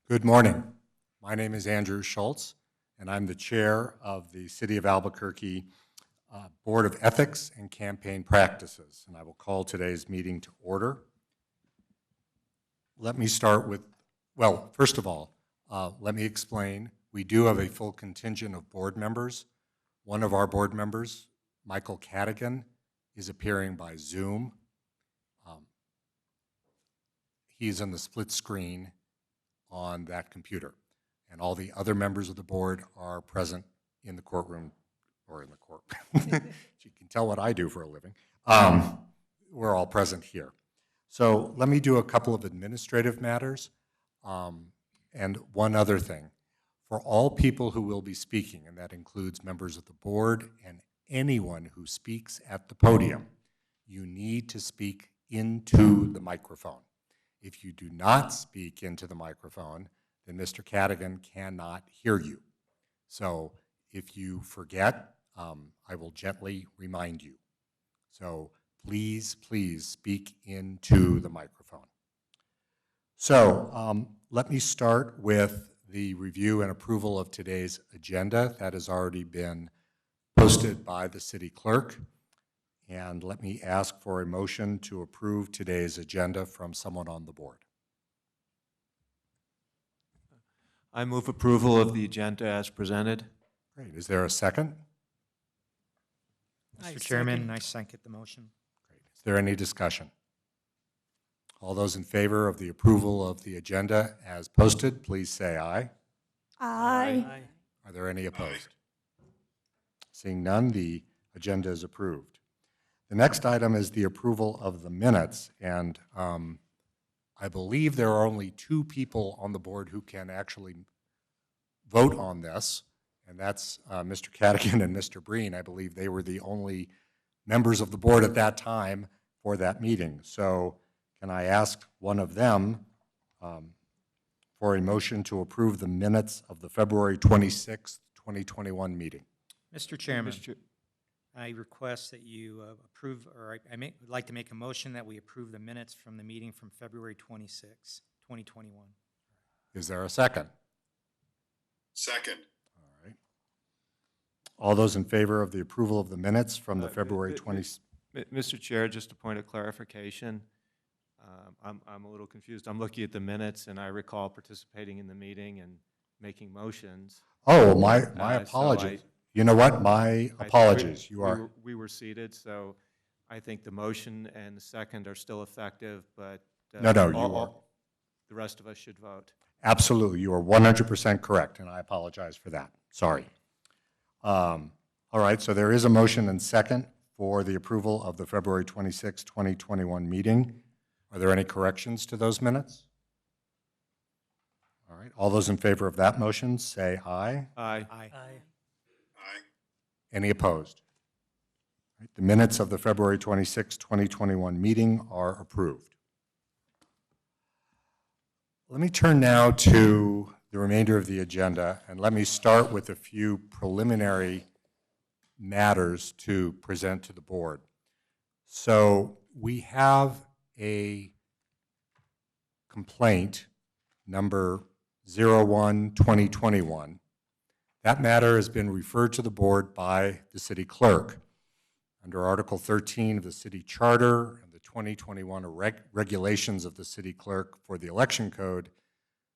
Good morning. My name is Andrew Schultz, and I'm the chair of the City of Albuquerque Board of Ethics and Campaign Practices, and I will call today's meeting to order. Let me start with, well, first of all, let me explain. We do have a full contingent of board members. One of our board members, Michael Cadigan, is appearing by Zoom. He's on the split screen on that computer, and all the other members of the board are present in the courtroom, or in the court. You can tell what I do for a living. We're all present here. So let me do a couple of administrative matters, and one other thing. For all people who will be speaking, and that includes members of the board and anyone who speaks at the podium, you need to speak into the microphone. If you do not speak into the microphone, then Mr. Cadigan cannot hear you. So if you forget, I will gently remind you. So please speak into the microphone. So let me start with the review and approval of today's agenda. That has already been posted by the city clerk. And let me ask for a motion to approve today's agenda from someone on the board. I move approval of the agenda as presented. Great. Is there a second? Mr. Chairman, I second the motion. Great. Is there any discussion? All those in favor of the approval of the agenda as posted, please say aye. Aye. Are there any opposed? Seeing none, the agenda is approved. The next item is the approval of the minutes, and I believe there are only two people on the board who can actually vote on this, and that's Mr. Cadigan and Mr. Breen. I believe they were the only members of the board at that time for that meeting. So can I ask one of them for a motion to approve the minutes of the February 26th, 2021 meeting? Mr. Chairman, I request that you approve, or would like to make a motion that we approve the minutes from the meeting from February 26, 2021. Is there a second? Second. All right. All those in favor of the approval of the minutes from the February 20th? Mr. Chair, just a point of clarification. I'm a little confused. I'm looking at the minutes, and I recall participating in the meeting and making motions. Oh, my apologies. You know what? My apologies. We were seated, so I think the motion and the second are still effective, but No, you are. The rest of us should vote. Absolutely. You are 100% correct, and I apologize for that. Sorry. All right, so there is a motion and second for the approval of the February 26, 2021 meeting. Are there any corrections to those minutes? All right. All those in favor of that motion, say aye. Aye. Aye. Any opposed? All right, the minutes of the February 26, 2021 meeting are approved. Let me turn now to the remainder of the agenda, and let me start with a few preliminary matters to present to the board. So we have a complaint, number 01-2021. That matter has been referred to the board by the city clerk. Under Article 13 of the city charter and the 2021 regulations of the city clerk for the election code,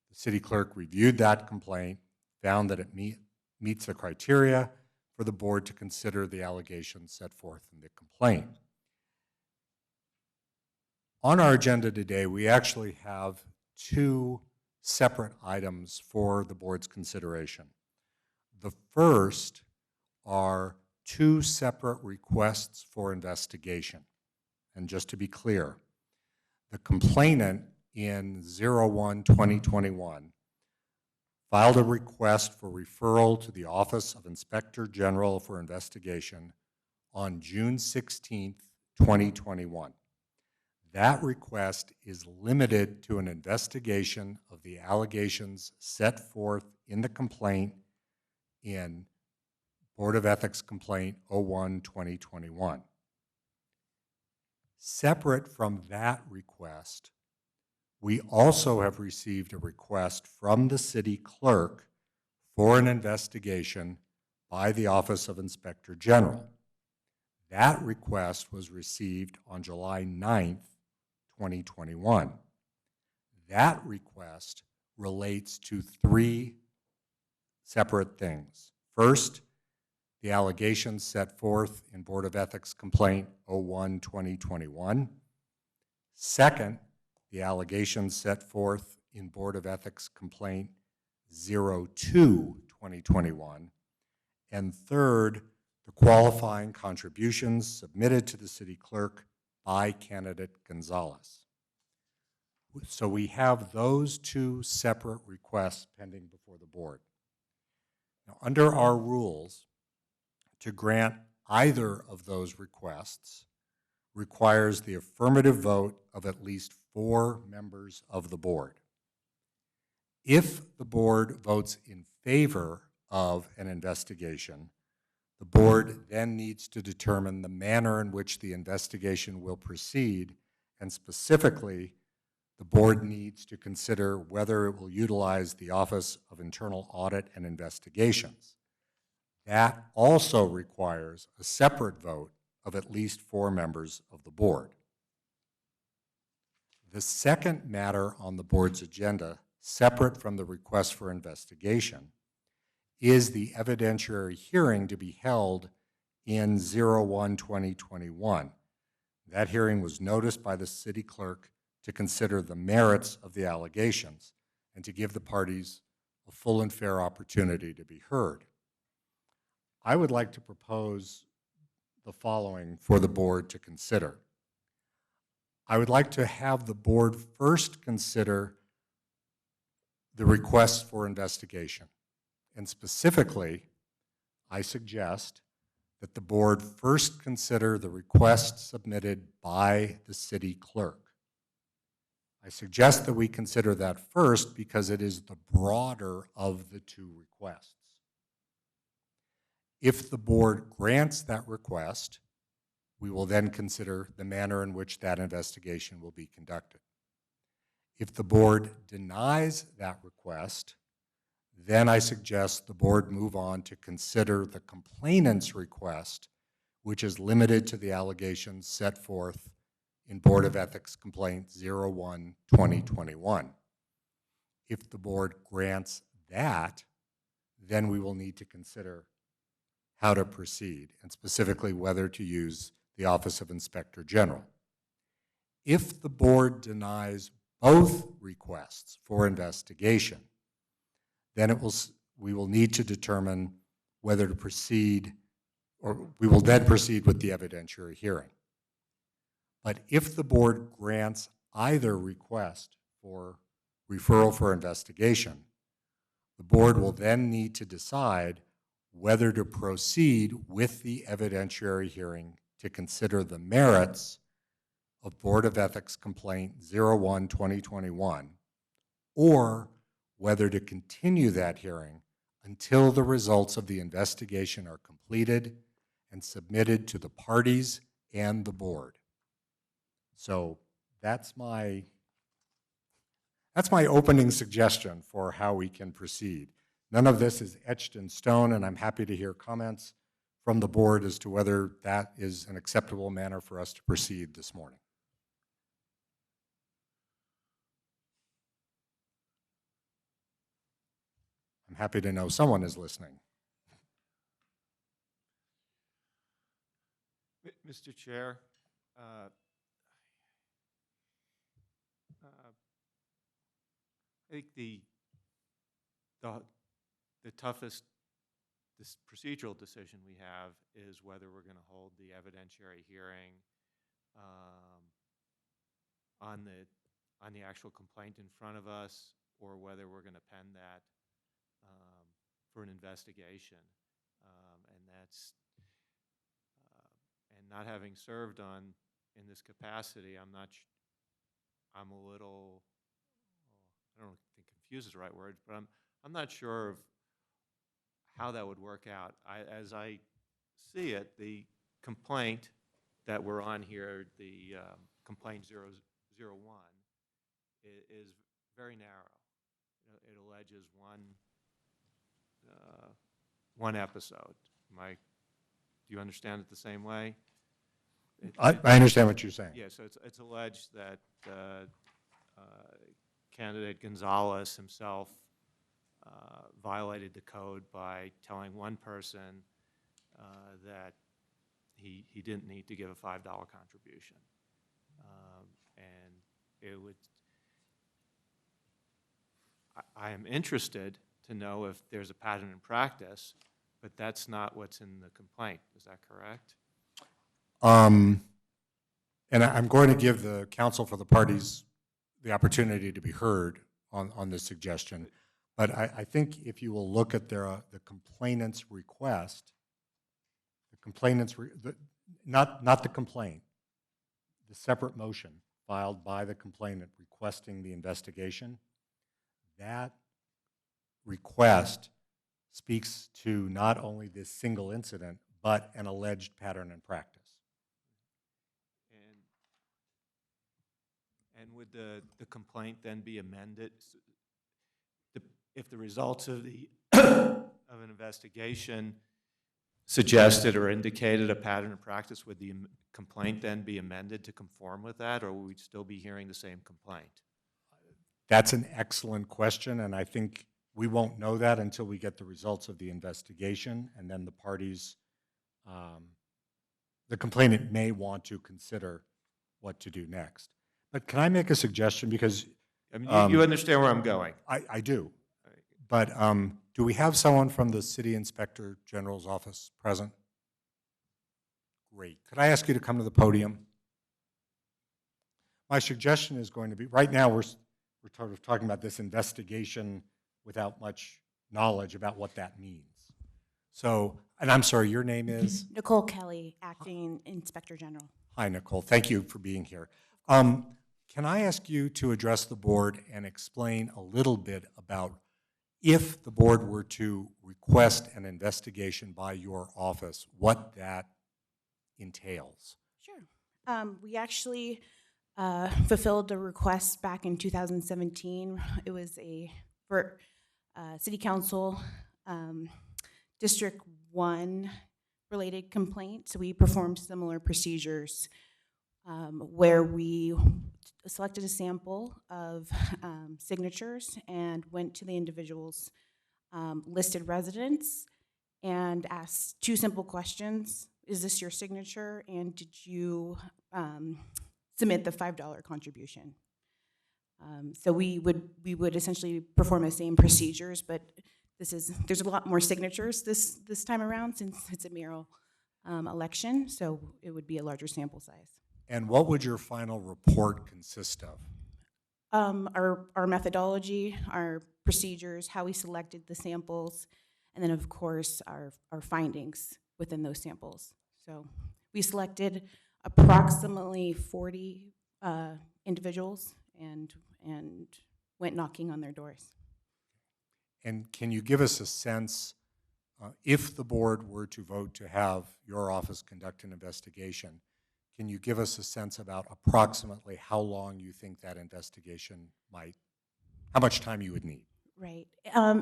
the city clerk reviewed that complaint, found that it meets the criteria for the board to consider the allegations set forth in the complaint. On our agenda today, we actually have two separate items for the board's consideration. The first are two separate requests for investigation. And just to be clear, the complainant in 01-2021 filed a request for referral to the Office of Inspector General for investigation on June 16, 2021. That request is limited to an investigation of the allegations set forth in the complaint in Board of Ethics Complaint 01-2021. Separate from that request We also have received a request from the city clerk for an investigation by the Office of Inspector General. That request was received on July 9th, 2021. That request relates to three separate things. First, the allegations set forth in Board of Ethics Complaint 01-2021. Second, the allegations set forth in Board of Ethics Complaint 02-2021. And third, the qualifying contributions submitted to the city clerk by candidate Gonzalez. So we have those two separate requests pending before the board. Now, under our rules, to grant either of those requests requires the affirmative vote of at least 4 members of the board. If the board votes in favor of an investigation, the board then needs to determine the manner in which the investigation will proceed, and specifically, the board needs to consider whether it will utilize the Office of Internal Audit and Investigations. That also requires a separate vote of at least 4 members of the board. The second matter on the board's agenda, separate from the request for investigation, is the evidentiary hearing to be held in 01-2021. That hearing was noticed by the city clerk to consider the merits of the allegations and to give the parties a full and fair opportunity to be heard. I would like to propose the following for the board to consider. I would like to have the board first consider the requests for investigation. And specifically, I suggest that the board first consider the request submitted by the city clerk. I suggest that we consider that first because it is the broader of the two requests. If the board grants that request, we will then consider the manner in which that investigation will be conducted. If the board denies that request, then I suggest the board move on to consider the complainant's request, which is limited to the allegations set forth in Board of Ethics Complaint 01-2021. If the board grants that, then we will need to consider how to proceed, and specifically whether to use the Office of Inspector General. If the board denies both requests for investigation, then we will need to determine whether to proceed, or we will then proceed with the evidentiary hearing. But if the board grants either request for referral for investigation, the board will then need to decide whether to proceed with the evidentiary hearing to consider the merits of Board of Ethics Complaint 01-2021, or whether to continue that hearing until the results of the investigation are completed and submitted to the parties and the board. So that's my opening suggestion for how we can proceed. None of this is etched in stone, and I'm happy to hear comments from the board as to whether that is an acceptable manner for us to proceed this morning. I'm happy to know someone is listening. Mr. Chair, I think the toughest procedural decision we have is whether we're going to hold the evidentiary hearing on the actual complaint in front of us, or whether we're going to pen that for an investigation. And not having served in this capacity, I'm a little, I don't think confused is the right word, but I'm not sure of how that would work out. As I see it, the complaint that we're on here, the complaint 001, is very narrow. It alleges one episode. Do you understand it the same way? I understand what you're saying. Yeah, so it's alleged that candidate Gonzalez himself violated the code by telling one person that he didn't need to give a $5 contribution. And it would, I am interested to know if there's a pattern in practice, but that's not what's in the complaint. Is that correct? And I'm going to give the counsel for the parties the opportunity to be heard on this suggestion. But I think if you will look at the complainant's request, not the complaint, the separate motion filed by the complainant requesting the investigation, that request speaks to not only this single incident, but an alleged pattern in practice. And would the complaint then be amended? If the results of of an investigation suggested or indicated a pattern of practice, would the complaint then be amended to conform with that, or would we still be hearing the same complaint? That's an excellent question, and I think we won't know that until we get the results of the investigation, and then the parties, the complainant may want to consider what to do next. But can I make a suggestion? Because I mean, you understand where I'm going. I do. But do we have someone from the City Inspector General's office present? Great. Could I ask you to come to the podium? My suggestion is going to be, right now we're sort of talking about this investigation without much knowledge about what that means. So, and I'm sorry, your name is? Nicole Kelly, Acting Inspector General. Hi, Nicole. Thank you for being here. Can I ask you to address the board and explain a little bit about if the board were to request an investigation by your office, what that entails? Sure. We actually fulfilled a request back in 2017. It was for City Council District 1 related complaint. So we performed similar procedures where we selected a sample of signatures and went to the individual's listed residence and asked two simple questions. Is this your signature? And did you submit the $5 contribution? So we would essentially perform the same procedures, but there's a lot more signatures this time around since it's a mayoral election, so it would be a larger sample size. And what would your final report consist of? Our methodology, our procedures, how we selected the samples, and then of course our findings within those samples. So we selected approximately 40 individuals and went knocking on their doors. And can you give us a sense, if the board were to vote to have your office conduct an investigation, can you give us a sense about approximately how long you think that investigation how much time you would need? Right.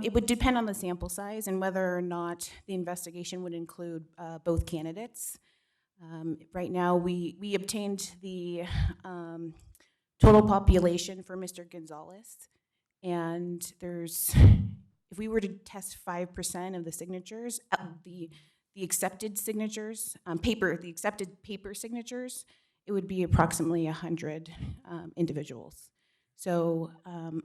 It would depend on the sample size and whether or not the investigation would include both candidates. Right now, we obtained the total population for Mr. Gonzalez, and if we were to test 5% of the signatures, the accepted signatures, the accepted paper signatures, it would be approximately 100 individuals. So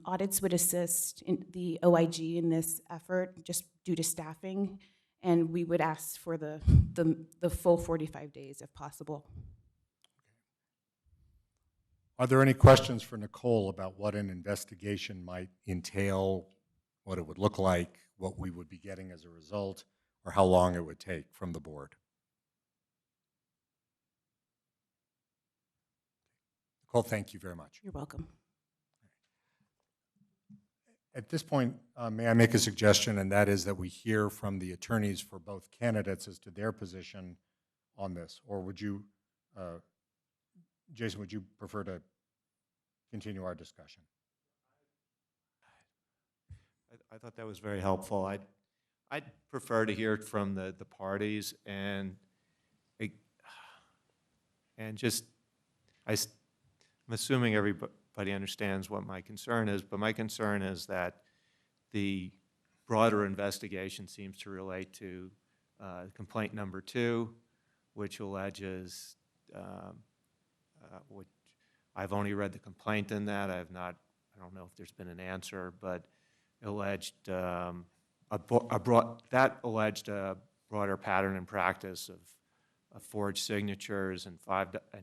audits would assist in the OIG in this effort just due to staffing, and we would ask for the full 45 days if possible. Are there any questions for Nicole about what an investigation might entail, what it would look like, what we would be getting as a result, or how long it would take from the board? Nicole, thank you very much. You're welcome. At this point, may I make a suggestion, and that is that we hear from the attorneys for both candidates as to their position on this, or would you, Jason, would you prefer to continue our discussion? I thought that was very helpful. I'd prefer to hear it from the parties and just, I'm assuming everybody understands what my concern is, but my concern is that the broader investigation seems to relate to complaint number 2, which alleges, which I've only read the complaint in that. I don't know if there's been an answer, but alleged that alleged a broader pattern and practice of forged signatures and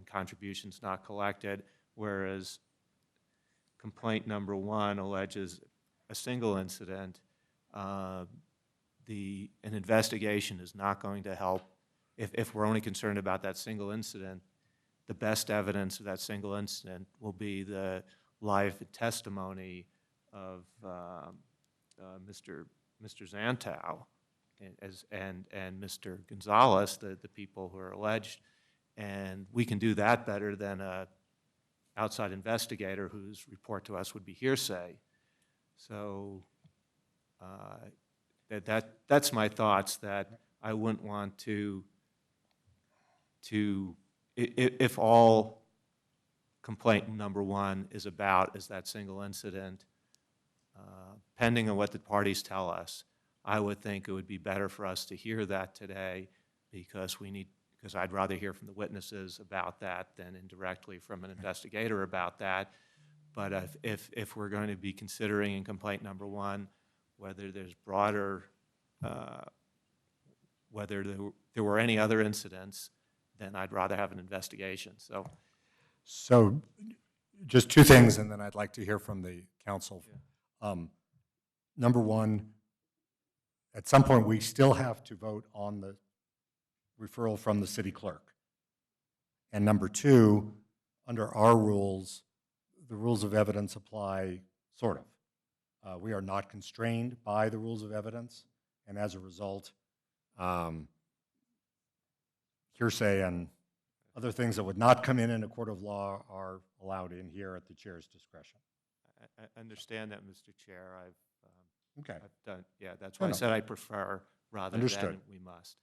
contributions not collected, whereas complaint number 1 alleges a single incident. An investigation is not going to help if we're only concerned about that single incident. The best evidence of that single incident will be the live testimony of Mr. Zantow and Mr. Gonzalez, the people who are alleged, and we can do that better than an outside investigator whose report to us would be hearsay. So that's my thoughts, that I wouldn't want to if all complaint number 1 is about is that single incident, pending on what the parties tell us, I would think it would be better for us to hear that today, because I'd rather hear from the witnesses about that than indirectly from an investigator about that. But if we're going to be considering in complaint number 1 whether there's broader, whether there were any other incidents, then I'd rather have an investigation. So just 2 things, and then I'd like to hear from the council. Number 1, at some point, we still have to vote on the referral from the city clerk. And number 2, under our rules, the rules of evidence apply, sort of. We are not constrained by the rules of evidence, and as a result, hearsay and other things that would not come in a court of law are allowed in here at the chair's discretion. I understand that, Mr. Chair. Okay. I've done, yeah, that's why I said I prefer rather Understood. than we must.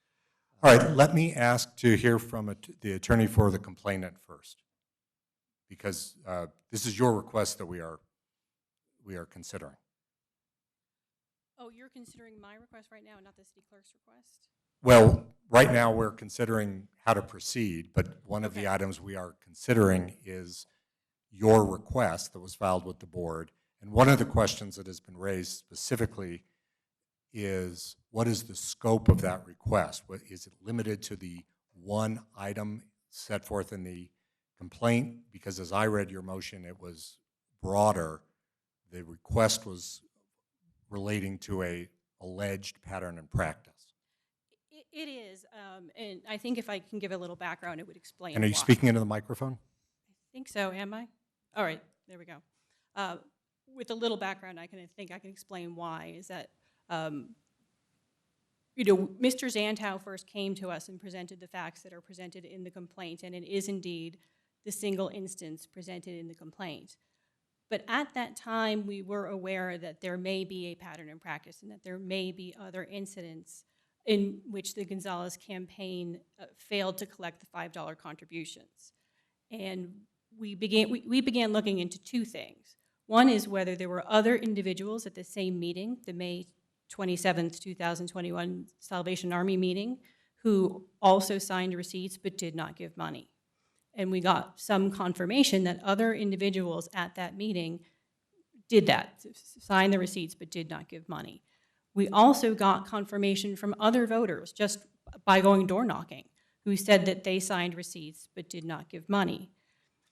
All right, let me ask to hear from the attorney for the complainant first, because this is your request that we are considering. Oh, you're considering my request right now, not the city clerk's request? Well, right now we're considering how to proceed, but one of the Okay. items we are considering is your request that was filed with the board. And one of the questions that has been raised specifically is, what is the scope of that request? Is it limited to the one item set forth in the complaint? Because as I read your motion, it was broader. The request was relating to a alleged pattern and practice. It is, and I think if I can give a little background, it would explain And are you why. speaking into the microphone? I think so, am I? All right, there we go. With a little background, I think I can explain why, is that, Mr. Zantow first came to us and presented the facts that are presented in the complaint, and it is indeed the single instance presented in the complaint. But at that time, we were aware that there may be a pattern in practice and that there may be other incidents in which the Gonzalez campaign failed to collect the $5 contributions. And we began looking into 2 things. One is whether there were other individuals at the same meeting, the May 27th, 2021 Salvation Army meeting, who also signed receipts but did not give money. And we got some confirmation that other individuals at that meeting did that, signed the receipts but did not give money. We also got confirmation from other voters just by going door knocking, who said that they signed receipts but did not give money.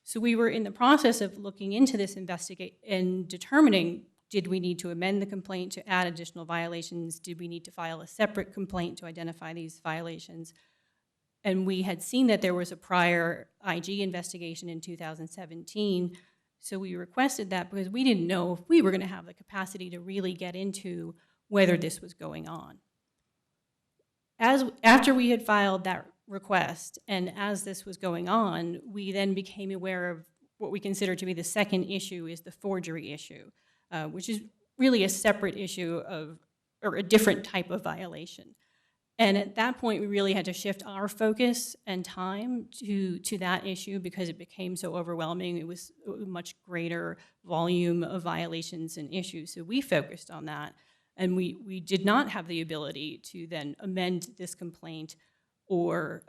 So we were in the process of looking into this investigation and determining, did we need to amend the complaint to add additional violations? Did we need to file a separate complaint to identify these violations? And we had seen that there was a prior IG investigation in 2017, so we requested that because we didn't know if we were going to have the capacity to really get into whether this was going on. After we had filed that request, and as this was going on, we then became aware of what we consider to be the second issue, is the forgery issue, which is really a separate issue of, or a different type of violation. And at that point, we really had to shift our focus and time to that issue because it became so overwhelming. It was a much greater volume of violations and issues. So we focused on that. And we did not have the ability to then amend this complaint or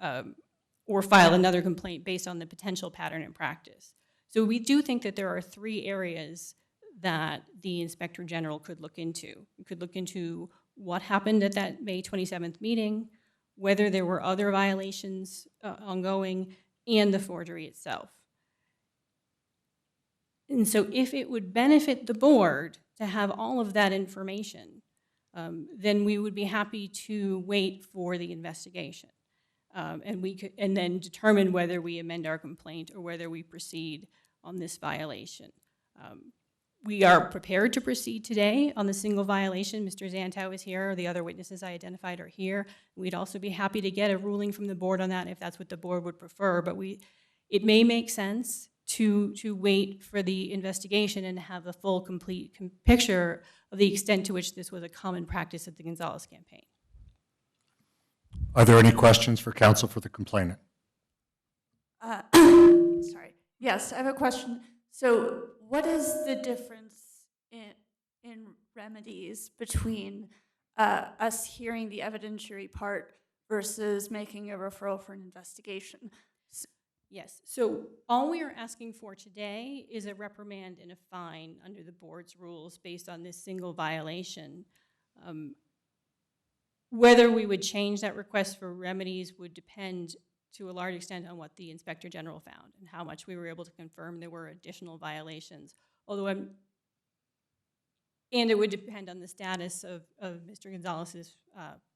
file another complaint based on the potential pattern and practice. So we do think that there are 3 areas that the Inspector General could look into. We could look into what happened at that May 27th meeting, whether there were other violations ongoing, and the forgery itself. And so if it would benefit the board to have all of that information, then we would be happy to wait for the investigation. And then determine whether we amend our complaint or whether we proceed on this violation. We are prepared to proceed today on the single violation. Mr. Zantow is here. The other witnesses I identified are here. We'd also be happy to get a ruling from the board on that if that's what the board would prefer. But it may make sense to wait for the investigation and have a full, complete picture of the extent to which this was a common practice of the Gonzalez campaign. Are there any questions for counsel for the complainant? Sorry. Yes, I have a question. So what is the difference in remedies between us hearing the evidentiary part versus making a referral for an investigation? Yes, so all we are asking for today is a reprimand and a fine under the board's rules based on this single violation. Whether we would change that request for remedies would depend to a large extent on what the Inspector General found and how much we were able to confirm there were additional violations. And it would depend on the status of Mr. Gonzalez's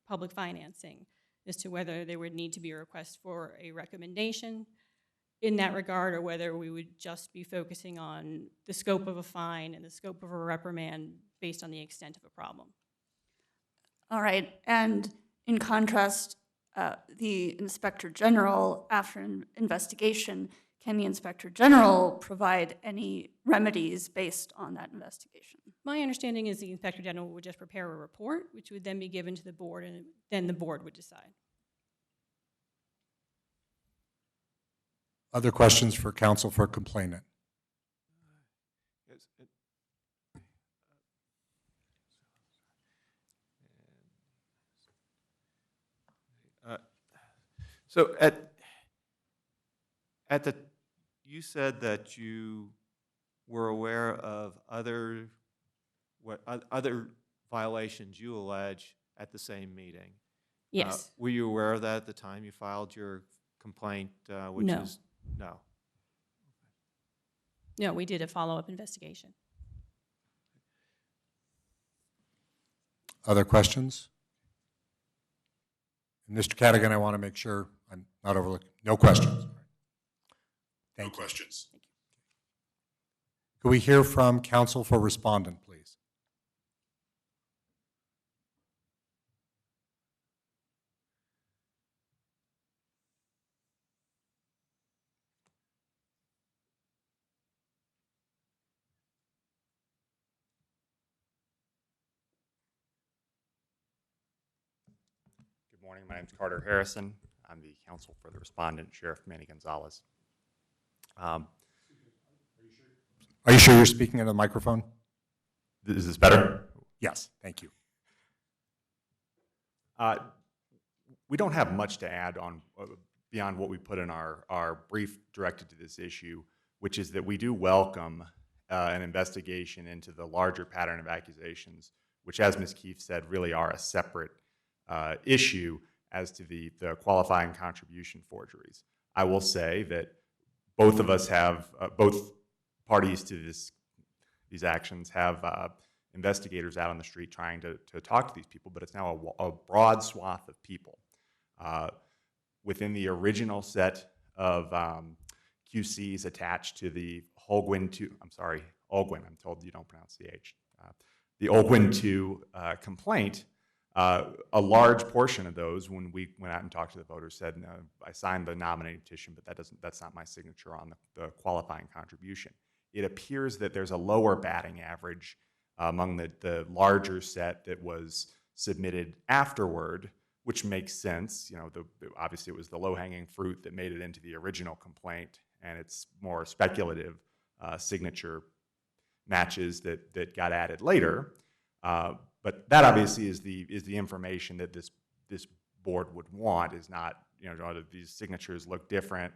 public financing as to whether there would need to be a request for a recommendation in that regard or whether we would just be focusing on the scope of a fine and the scope of a reprimand based on the extent of a problem. All right. And in contrast, the Inspector General, after an investigation, can the Inspector General provide any remedies based on that investigation? My understanding is the Inspector General would just prepare a report, which would then be given to the board, and then the board would decide. Other questions for counsel for complainant? Yes, so you said that you were aware of other violations you allege at the same meeting. Yes. Were you aware of that at the time you filed your complaint? Which No. is no. No, we did a follow-up investigation. Other questions? And Mr. Cadigan, I want to make sure I'm not overlooking. No questions. No Thank you. questions. Could we hear from counsel for respondent, please? Good morning. My name is Carter Harrison. I'm the counsel for the respondent, Sheriff Manny Gonzalez. Are you sure you're speaking into the microphone? Is this better? Yes, thank you. We don't have much to add on beyond what we put in our brief directed to this issue, which is that we do welcome an investigation into the larger pattern of accusations, which, as Ms. Keefe said, really are a separate issue as to the qualifying contribution forgeries. I will say that both of us have, both parties to these actions have investigators out on the street trying to talk to these people, but it's now a broad swath of people. Within the original set of QCs attached to the Olguin 2, I'm told you don't pronounce the H. The Olguin 2 complaint, a large portion of those, when we went out and talked to the voters, said, no, I signed the nominating petition, but that's not my signature on the qualifying contribution. It appears that there's a lower batting average among the larger set that was submitted afterward, which makes sense. You know, obviously it was the low-hanging fruit that made it into the original complaint, and it's more speculative signature matches that got added later. But that obviously is the information that this board would want. Is not, you know, do these signatures look different,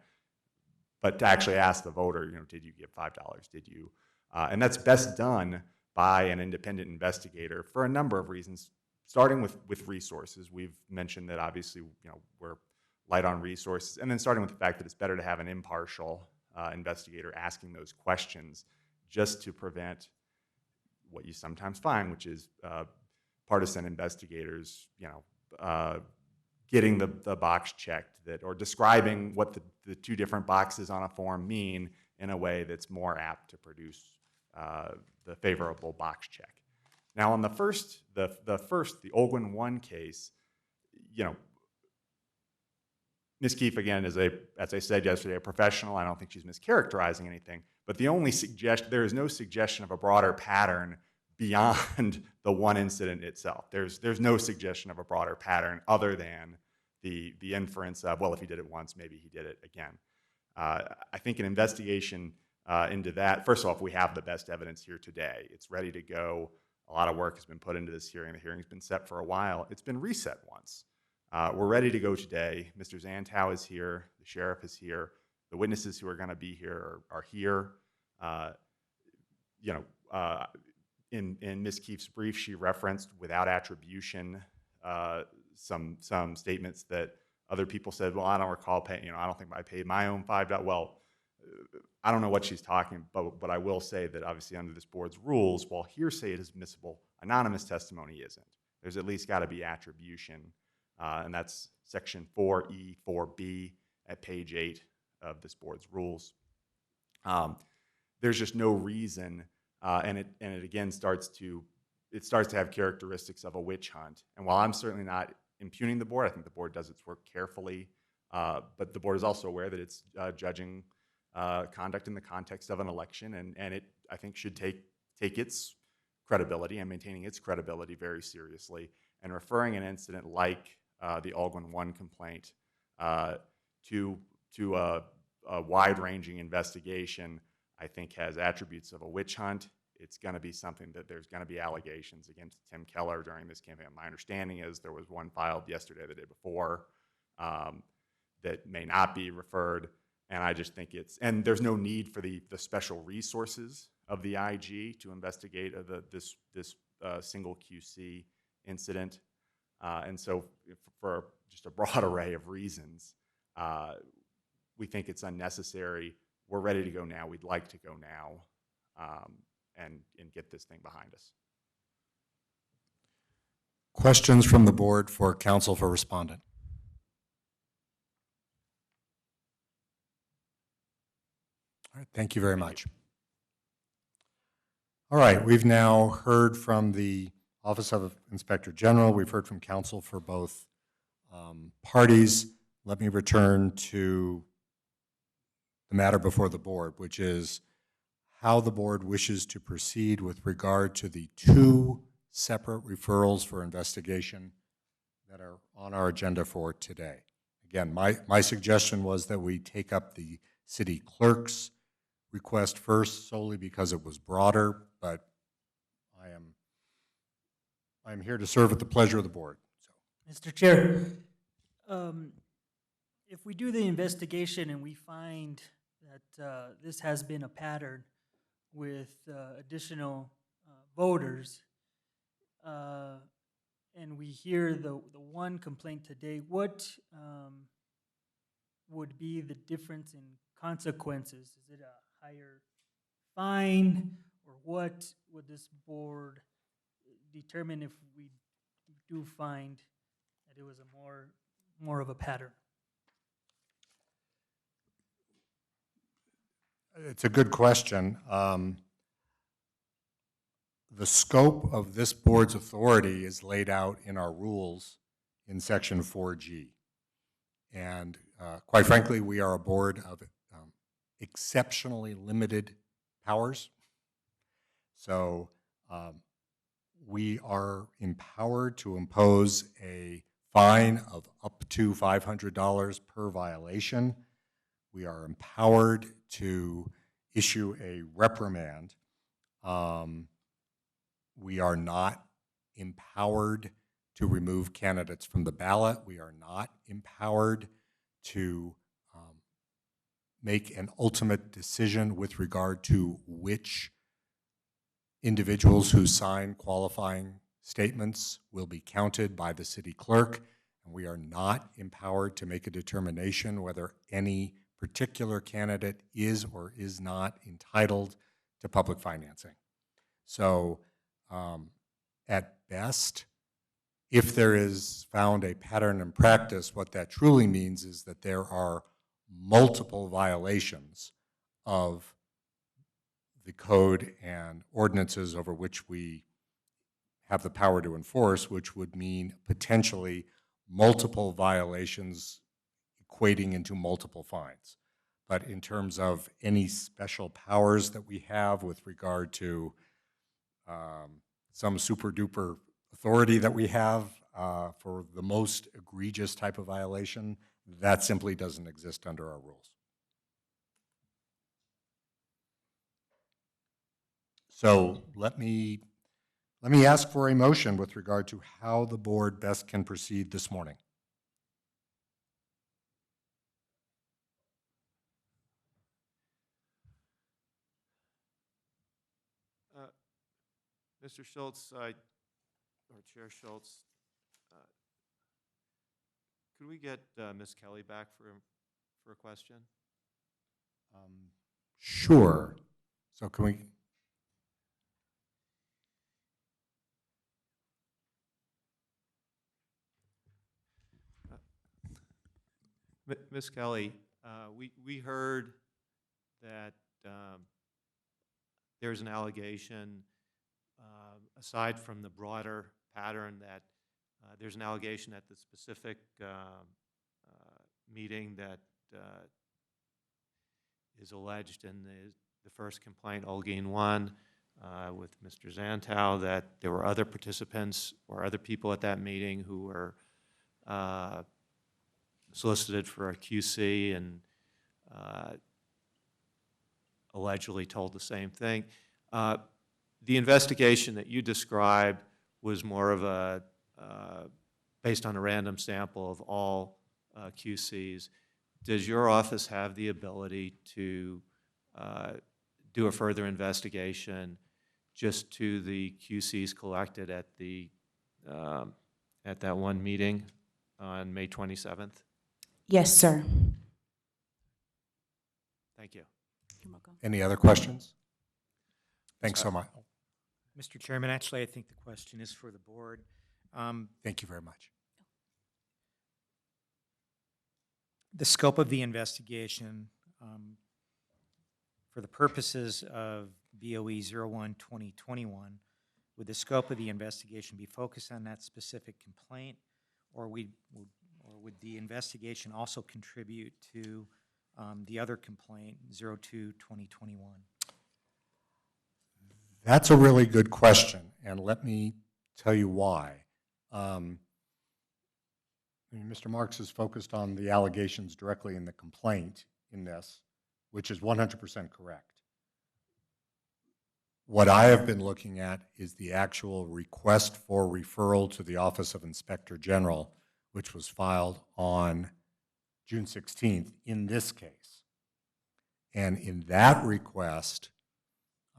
but to actually ask the voter, you know, did you give $5? Did you? And that's best done by an independent investigator for a number of reasons, starting with resources. We've mentioned that obviously, you know, we're light on resources, and then starting with the fact that it's better to have an impartial investigator asking those questions, just to prevent what you sometimes find, which is partisan investigators, you know, getting the box checked, that, or describing what the two different boxes on a form mean in a way that's more apt to produce the favorable box check. Now, on the Olguin 1 case, you know, Ms. Keefe, again, is as I said yesterday, a professional. I don't think she's mischaracterizing anything, but there is no suggestion of a broader pattern beyond the one incident itself. There's no suggestion of a broader pattern other than the inference of, well, if he did it once, maybe he did it again. I think an investigation into that, first off, we have the best evidence here today. It's ready to go. A lot of work has been put into this hearing. The hearing's been set for a while. It's been reset once. We're ready to go today. Mr. Zantow is here. The sheriff is here. The witnesses who are going to be here are here. You know, in Ms. Keefe's brief, she referenced without attribution some statements that other people said, well, I don't recall paying, you know, I don't think I paid my own $5. Well, I don't know what she's talking about, but I will say that obviously under this board's rules, while hearsay is admissible, anonymous testimony isn't. There's at least got to be attribution, and that's section 4E, 4B at page 8 of this board's rules. There's just no reason, and it again starts to have characteristics of a witch hunt. And while I'm certainly not impugning the board, I think the board does its work carefully, but the board is also aware that it's judging conduct in the context of an election, and it, I think, should take its credibility and maintaining its credibility very seriously, and referring an incident like the Olguin 1 complaint to a wide-ranging investigation, I think, has attributes of a witch hunt. It's going to be something that there's going to be allegations against Tim Keller during this campaign. My understanding is there was one filed yesterday or the day before that may not be referred. And I just think and there's no need for the special resources of the IG to investigate this single QC incident. And so for just a broad array of reasons, we think it's unnecessary. We're ready to go now. We'd like to go now and get this thing behind us. Questions from the board for counsel for respondent? All right, thank you very much. All right, we've now heard from the Office of Inspector General. We've heard from counsel for both parties. Let me return to the matter before the board, which is how the board wishes to proceed with regard to the two separate referrals for investigation that are on our agenda for today. Again, my suggestion was that we take up the city clerk's request first, solely because it was broader, but I am here to serve at the pleasure of the board. So. Mr. Chair, if we do the investigation and we find that this has been a pattern with additional voters, and we hear the one complaint today, what would be the difference in consequences? Is it a higher fine, or what would this board determine if we do find that it was a more of a pattern? It's a good question. The scope of this board's authority is laid out in our rules in section 4G. And quite frankly, we are a board of exceptionally limited powers. So we are empowered to impose a fine of up to $500 per violation. We are empowered to issue a reprimand. We are not empowered to remove candidates from the ballot. We are not empowered to make an ultimate decision with regard to which individuals who sign qualifying statements will be counted by the city clerk, and we are not empowered to make a determination whether any particular candidate is or is not entitled to public financing. So at best, if there is found a pattern in practice, what that truly means is that there are multiple violations of the code and ordinances over which we have the power to enforce, which would mean potentially multiple violations equating into multiple fines. But in terms of any special powers that we have with regard to some super duper authority that we have for the most egregious type of violation, that simply doesn't exist under our rules. So let me ask for a motion with regard to how the board best can proceed this morning. Mr. Schultz, or Chair Schultz, could we get Ms. Kelly back for a question? Sure. So can we? Ms. Kelly, we heard that there's an allegation, aside from the broader pattern, that there's an allegation at the specific meeting that is alleged in the first complaint, Olguin 1, with Mr. Zantow, that there were other participants or other people at that meeting who were solicited for a QC and allegedly told the same thing. The investigation that you described was more of a, based on a random sample of all QCs. Does your office have the ability to do a further investigation just to the QCs collected at that one meeting on May 27th? Yes, sir. Thank you. You're welcome. Any other questions? Thanks so much. Mr. Chairman, actually, I think the question is for the board. Thank you very much. The scope of the investigation, for the purposes of BOE 01-2021, would the scope of the investigation be focused on that specific complaint, or would the investigation also contribute to the other complaint, 02-2021? That's a really good question, and let me tell you why. Mr. Marks is focused on the allegations directly in the complaint in this, which is 100% correct. What I have been looking at is the actual request for referral to the Office of Inspector General, which was filed on June 16th in this case. And in that request,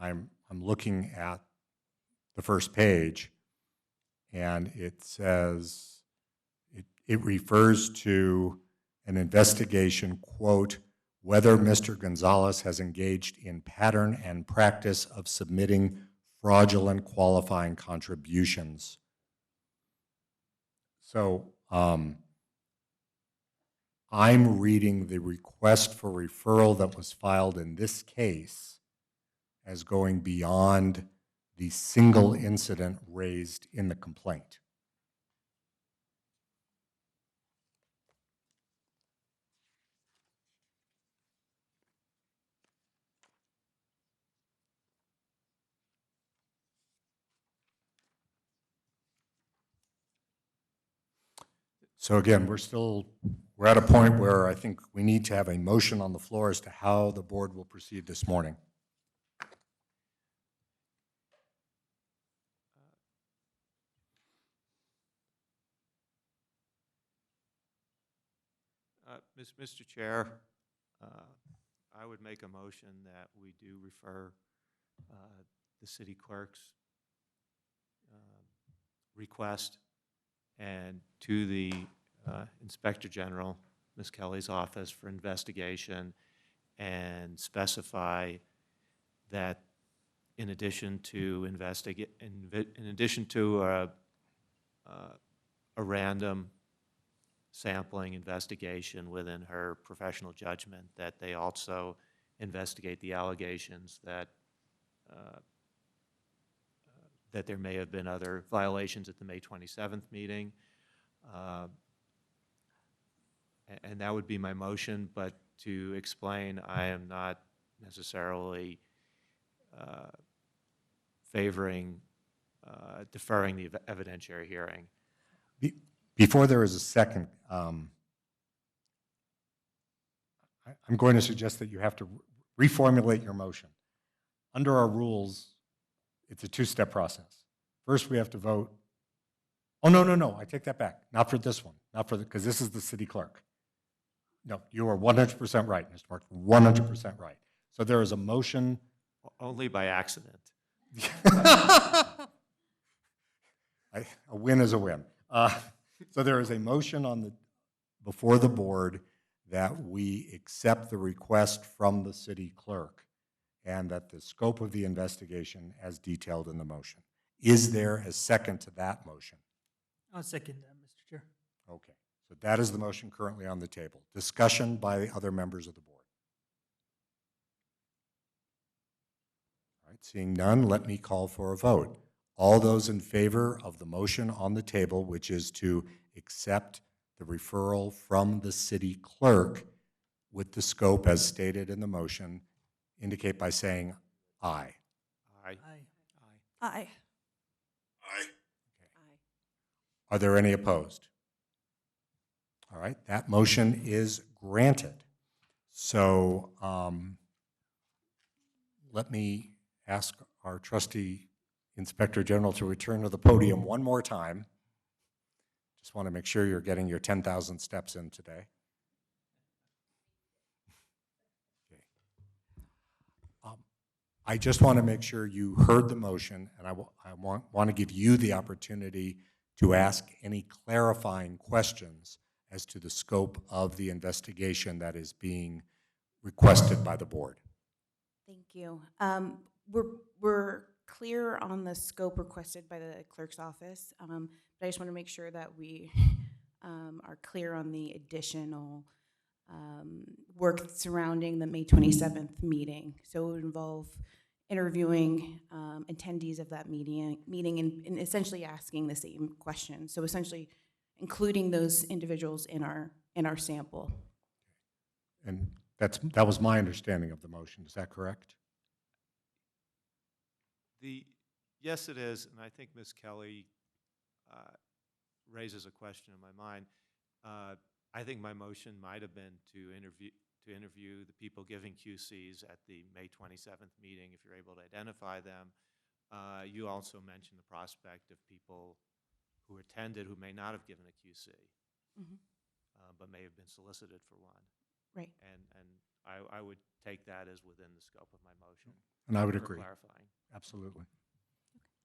I'm looking at the first page, and it says, it refers to an investigation, quote, whether Mr. Gonzalez has engaged in pattern and practice of submitting fraudulent qualifying contributions. So I'm reading the request for referral that was filed in this case as going beyond the single incident raised in the complaint. So again, we're at a point where I think we need to have a motion on the floor as to how the board will proceed this morning. Mr. Chair, I would make a motion that we do refer the city clerk's request and to the Inspector General, Ms. Kelly's office, for investigation, and specify that in addition to a random sampling investigation within her professional judgment, that they also investigate the allegations that that there may have been other violations at the May 27th meeting. And that would be my motion, but to explain, I am not necessarily favoring deferring the evidentiary hearing. Before there is a second, I'm going to suggest that you have to reformulate your motion. Under our rules, it's a two-step process. First, we have to vote. Oh, no, I take that back. Not for this one, because this is the city clerk. No, you are 100% right, Mr. Mark, 100% right. So there is a motion. Only by accident. A win is a win. So there is a motion before the board that we accept the request from the city clerk and that the scope of the investigation as detailed in the motion. Is there a second to that motion? I'll second that, Mr. Chair. Okay, so that is the motion currently on the table. Discussion by the other members of the board. All right, seeing none, let me call for a vote. All those in favor of the motion on the table, which is to accept the referral from the city clerk with the scope as stated in the motion, indicate by saying aye. Aye. Aye. Aye. Are there any opposed? All right, that motion is granted. So let me ask our trustee Inspector General to return to the podium one more time. Just want to make sure you're getting your 10,000 steps in today. Okay. I just want to make sure you heard the motion, and I want to give you the opportunity to ask any clarifying questions as to the scope of the investigation that is being requested by the board. Thank you. We're clear on the scope requested by the clerk's office, but I just want to make sure that we are clear on the additional work surrounding the May 27th meeting. So it would involve interviewing attendees of that meeting and essentially asking the same questions. So essentially including those individuals in our sample. And that was my understanding of the motion. Is that correct? Yes, it is, and I think Ms. Kelly raises a question in my mind. I think my motion might have been to interview the people giving QCs at the May 27th meeting, if you're able to identify them. You also mentioned the prospect of people who attended who may not have given a QC, but may have been solicited for one. Right. And I would take that as within the scope of my motion. And I would for agree. Clarifying. Absolutely.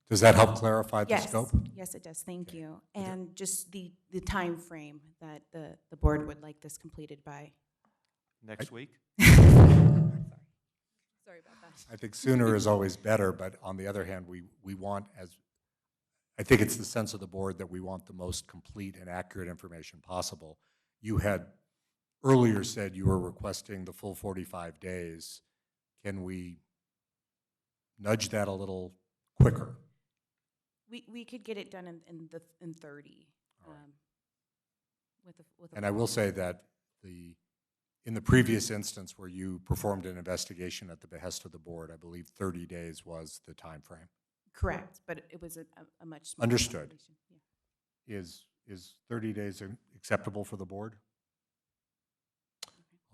Does that help clarify the Yes. scope? Yes, it does. Thank you. And just the time frame that the board would like this completed by. Next week? Sorry about that. I think sooner is always better, but on the other hand, we want, I think it's the sense of the board that we want the most complete and accurate information possible. You had earlier said you were requesting the full 45 days. Can we nudge that a little quicker? We could get it done in 30. All right. With a And I will say that in the previous instance where you performed an investigation at the behest of the board, I believe 30 days was the time frame. correct, but it was a much smaller Understood. operation. Yeah. Is 30 days acceptable for the board?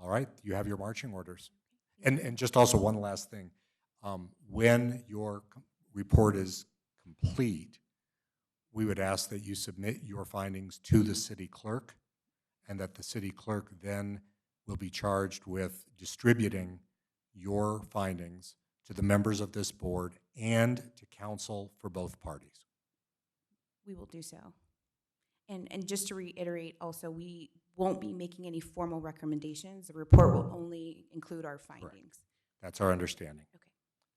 All right, you have your marching orders. And just also one last thing. When your report is complete, we would ask that you submit your findings to the city clerk, and that the city clerk then will be charged with distributing your findings to the members of this board and to counsel for both parties. We will do so. And just to reiterate also, we won't be making any formal recommendations. The report will only include our findings. That's our understanding. Okay,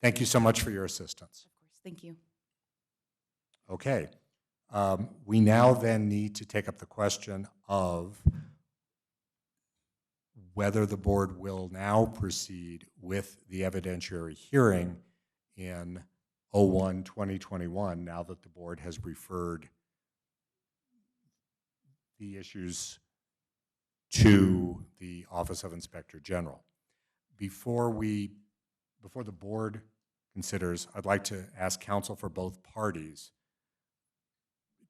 Thank you so much for your assistance. of course. Thank you. Okay. We now then need to take up the question of whether the board will now proceed with the evidentiary hearing in 01/2021, now that the board has referred the issues to the Office of Inspector General. Before the board considers, I'd like to ask counsel for both parties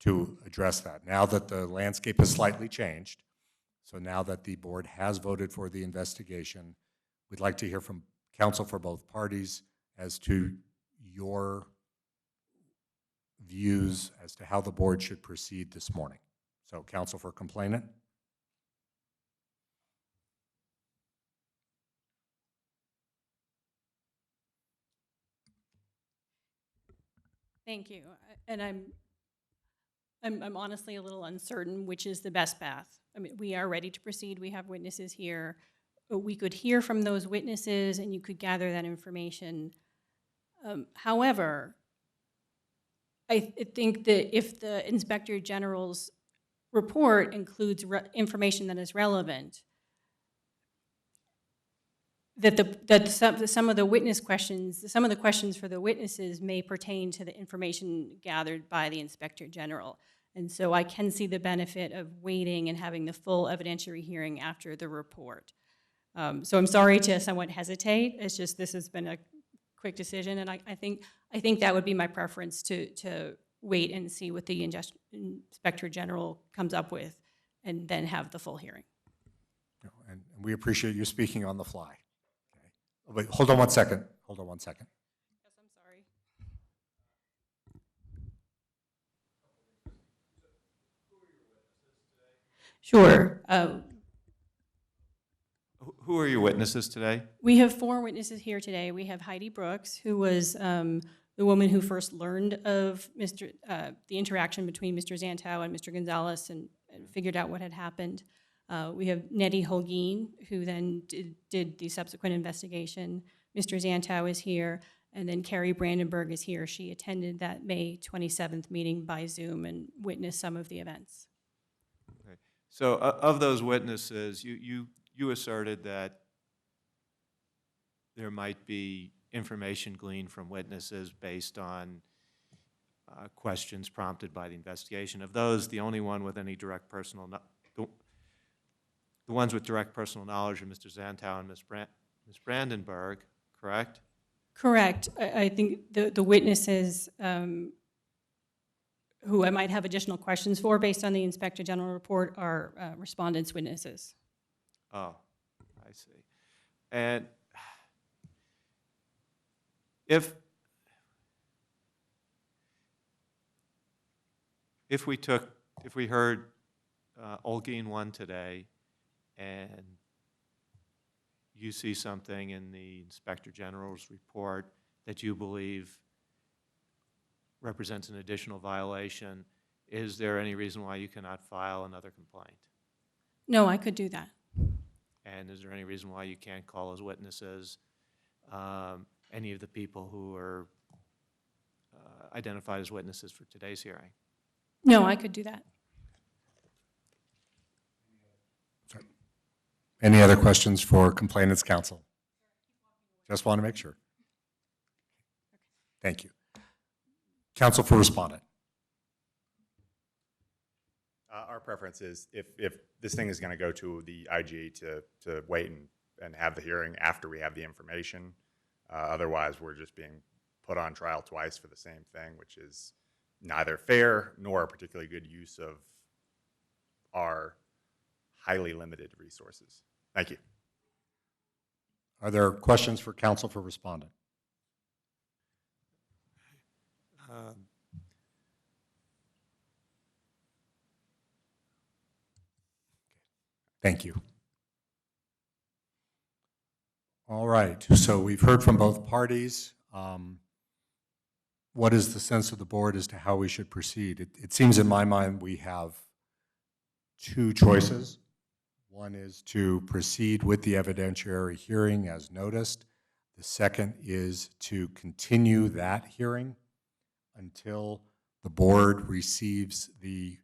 to address that. Now that the landscape has slightly changed, so now that the board has voted for the investigation, we'd like to hear from counsel for both parties as to your views as to how the board should proceed this morning. So, counsel for complainant. Thank you. And I'm honestly a little uncertain which is the best path. I mean, we are ready to proceed. We have witnesses here. We could hear from those witnesses and you could gather that information. However, I think that if the Inspector General's report includes information that is relevant, that some of the witness questions, some of the questions for the witnesses may pertain to the information gathered by the Inspector General. And so I can see the benefit of waiting and having the full evidentiary hearing after the report. So I'm sorry to somewhat hesitate. It's just this has been a quick decision, and I think that would be my preference to wait and see what the Inspector General comes up with, and then have the full hearing. And we appreciate you speaking on the fly. Okay. Wait, hold on one second. Hold on one second. Yes, I'm sorry. Sure. Who are your witnesses today? We have 4 witnesses here today. We have Heidi Brooks, who was the woman who first learned of the interaction between Mr. Zantow and Mr. Gonzalez and figured out what had happened. We have Nettie Holguin, who then did the subsequent investigation. Mr. Zantow is here, and then Carrie Brandenburg is here. She attended that May 27th meeting by Zoom and witnessed some of the events. Okay. So of those witnesses, you asserted that there might be information gleaned from witnesses based on questions prompted by the investigation. Of those, the only one with any direct personal the ones with direct personal knowledge are Mr. Zantow and Ms. Brandenburg, correct? Correct. I think the witnesses who I might have additional questions for based on the Inspector General report are respondents' witnesses. Oh, I see. And if we heard Holguin 1 today, and you see something in the Inspector General's report that you believe represents an additional violation, is there any reason why you cannot file another complaint? No, I could do that. And is there any reason why you can't call as witnesses any of the people who are identified as witnesses for today's hearing? No, I could do that. Sorry. Any other questions for complainant's counsel? Just want to make sure. Thank you. Counsel for respondent. Our preference is if this thing is going to go to the IG to wait and have the hearing after we have the information. Otherwise, we're just being put on trial twice for the same thing, which is neither fair nor a particularly good use of our highly limited resources. Thank you. Are there questions for counsel for respondent? Thank you. All right, so we've heard from both parties. What is the sense of the board as to how we should proceed? It seems in my mind we have two choices. One is to proceed with the evidentiary hearing as noticed. The second is to continue that hearing until the board receives the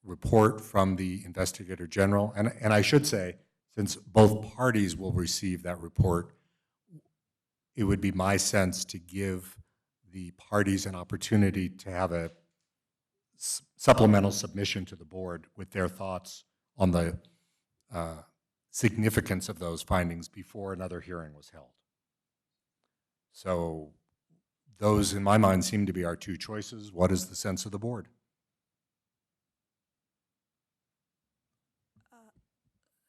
report from the investigator general. And I should say, since both parties will receive that report, it would be my sense to give the parties an opportunity to have a supplemental submission to the board with their thoughts on the significance of those findings before another hearing was held. So those, in my mind, seem to be our two choices. What is the sense of the board?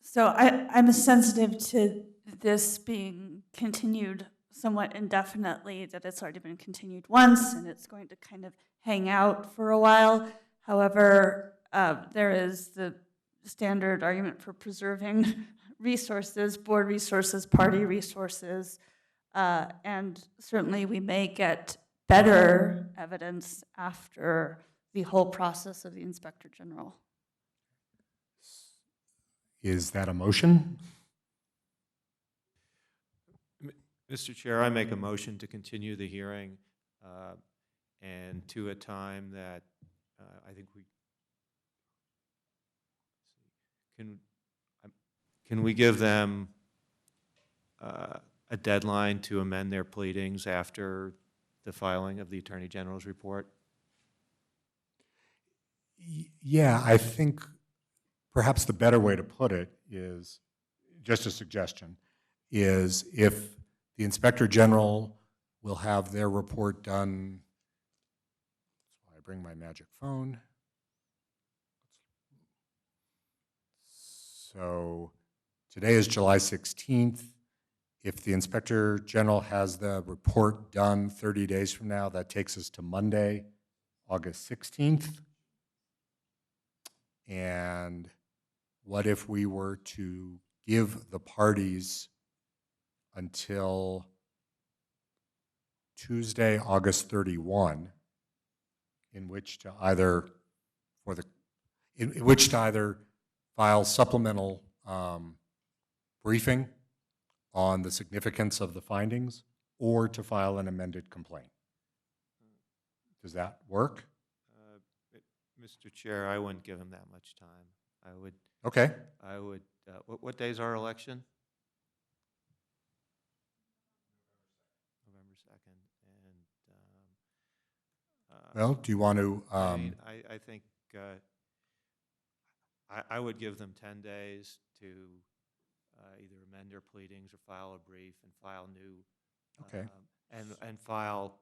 So I'm sensitive to this being continued somewhat indefinitely, that it's already been continued once and it's going to kind of hang out for a while. However, there is the standard argument for preserving resources, board resources, party resources, and certainly we may get better evidence after the whole process of the Inspector General. Is that a motion? Mr. Chair, I make a motion to continue the hearing and to a time that I think we can we give them a deadline to amend their pleadings after the filing of the Attorney General's report? Yeah, I think perhaps the better way to put it is, just a suggestion, is if the Inspector General will have their report done, that's why I bring my magic phone. So today is July 16th. If the Inspector General has the report done 30 days from now, that takes us to Monday, August 16th. And what if we were to give the parties until Tuesday, August 31, in which to either file supplemental briefing on the significance of the findings, or to file an amended complaint? Does that work? Mr. Chair, I wouldn't give them that much time. I would. Okay. I would. What day is our election? November 2nd. And Well, do you want to? I mean, I think I would give them 10 days to either amend their pleadings or file a brief and file new. Okay. And file.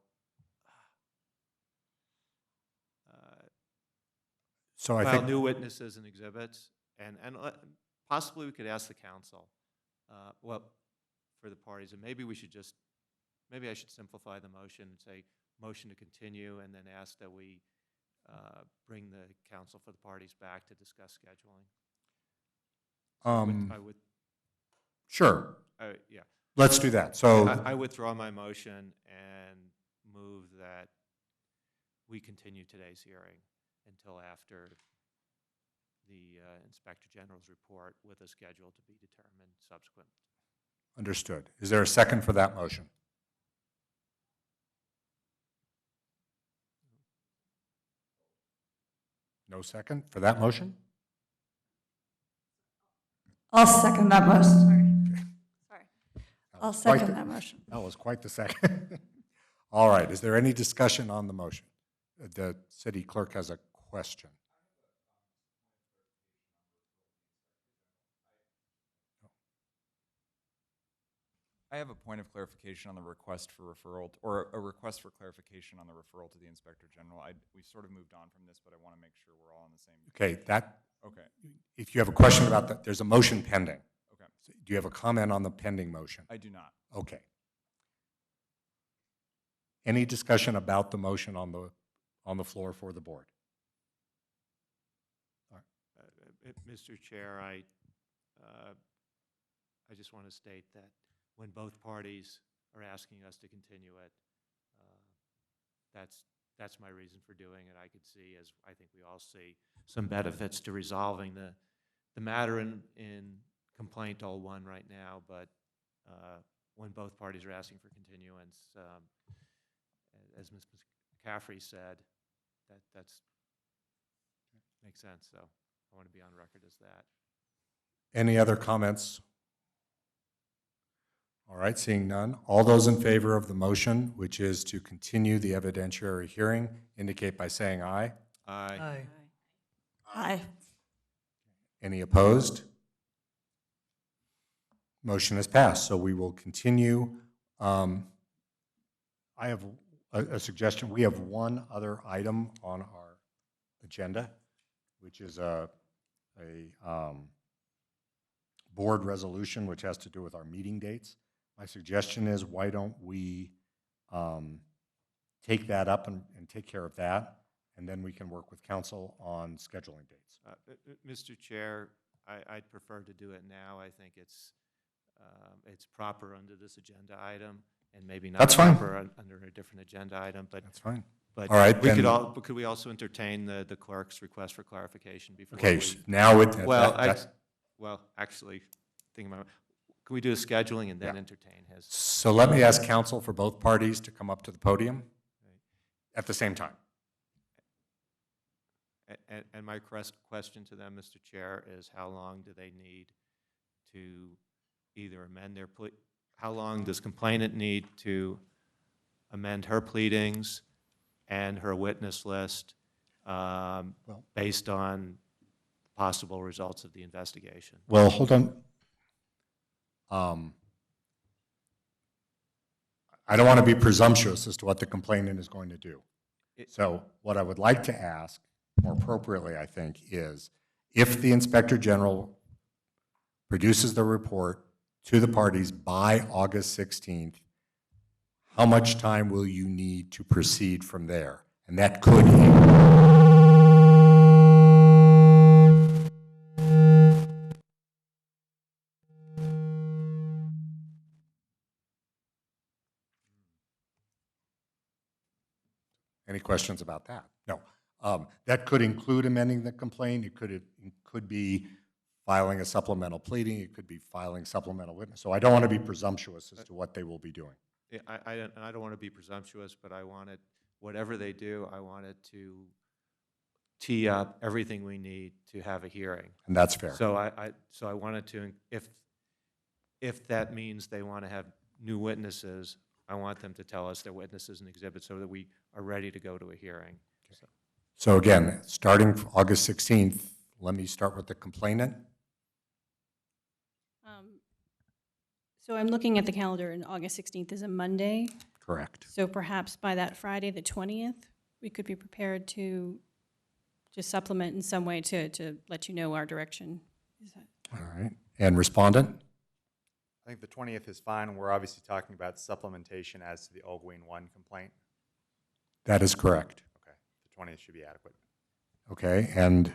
So I file think new witnesses and exhibits, and possibly we could ask the council, well, for the parties, and maybe we should just, maybe I should simplify the motion and say motion to continue, and then ask that we bring the council for the parties back to discuss scheduling. I would. Sure. Yeah. Let's do that. So I withdraw my motion and move that we continue today's hearing until after the Inspector General's report with a schedule to be determined subsequent. understood. Is there a second for that motion? No second for that motion? I'll second that motion. Sorry. That I'll was quite second the- that motion. That was quite the second. All right. Is there any discussion on the motion? The city clerk has a question. I have a point of clarification on the request for referral, or a request for clarification on the referral to the Inspector General. We sort of moved on from this, but I want to make sure we're all on the same. Okay, that, Okay, if you have a question about that, there's a motion pending. okay. Do you have a comment on the pending motion? I do not. Okay. Any discussion about the motion on the floor for the board? Mr. Chair, I just want to state that when both parties are asking us to continue it, that's my reason for doing it. I could see, as I think we all see, some benefits to resolving the matter in complaint 01 right now, but when both parties are asking for continuance, as Ms. McCaffrey said, that's makes sense. So I want to be on record as that. Any other comments? All right, seeing none. All those in favor of the motion, which is to continue the evidentiary hearing, indicate by saying aye. Aye. Aye. Aye. Any opposed? Motion is passed, so we will continue. I have a suggestion. We have one other item on our agenda, which is a board resolution, which has to do with our meeting dates. My suggestion is, why don't we take that up and take care of that, and then we can work with council on scheduling dates. Mr. Chair, I'd prefer to do it now. I think it's proper under this agenda item, and maybe not That's fine. proper under a different agenda item. But That's fine. But All right, we could then- all. But could we also entertain the clerk's request for clarification before? Okay, we, now with well, that, actually, thinking about, can we do a scheduling and then Yeah. entertain his? so let me ask counsel for both parties to come up to the podium at the same time. And my question to them, Mr. Chair, is how long do they need to either amend their plea? How long does complainant need to amend her pleadings and her witness list based on possible results of the investigation? Well, hold on. I don't want to be presumptuous as to what the complainant is going to do. So what I would like to ask, more appropriately, I think, is if the Inspector General produces the report to the parties by August 16th, how much time will you need to proceed from there? And that could Any questions about that? No. That could include amending the complaint. It could be filing a supplemental pleading. It could be filing supplemental witness. So I don't want to be presumptuous as to what they will be doing. Yeah, I don't want to be presumptuous, but I want it, whatever they do, I want it to tee up everything we need to have a hearing. And that's fair. So I wanted to, if that means they want to have new witnesses, I want them to tell us their witnesses and exhibits so that we are ready to go to a hearing. So, So again, starting August 16th, let me start with the complainant. So I'm looking at the calendar, and August 16th is a Monday. Correct. So perhaps by that Friday, the 20th, we could be prepared to just supplement in some way to let you know our direction. Is that? All right. And respondent? I think the 20th is fine. We're obviously talking about supplementation as to the Ogween 1 complaint. That is correct. Okay, the 20th should be adequate. Okay. And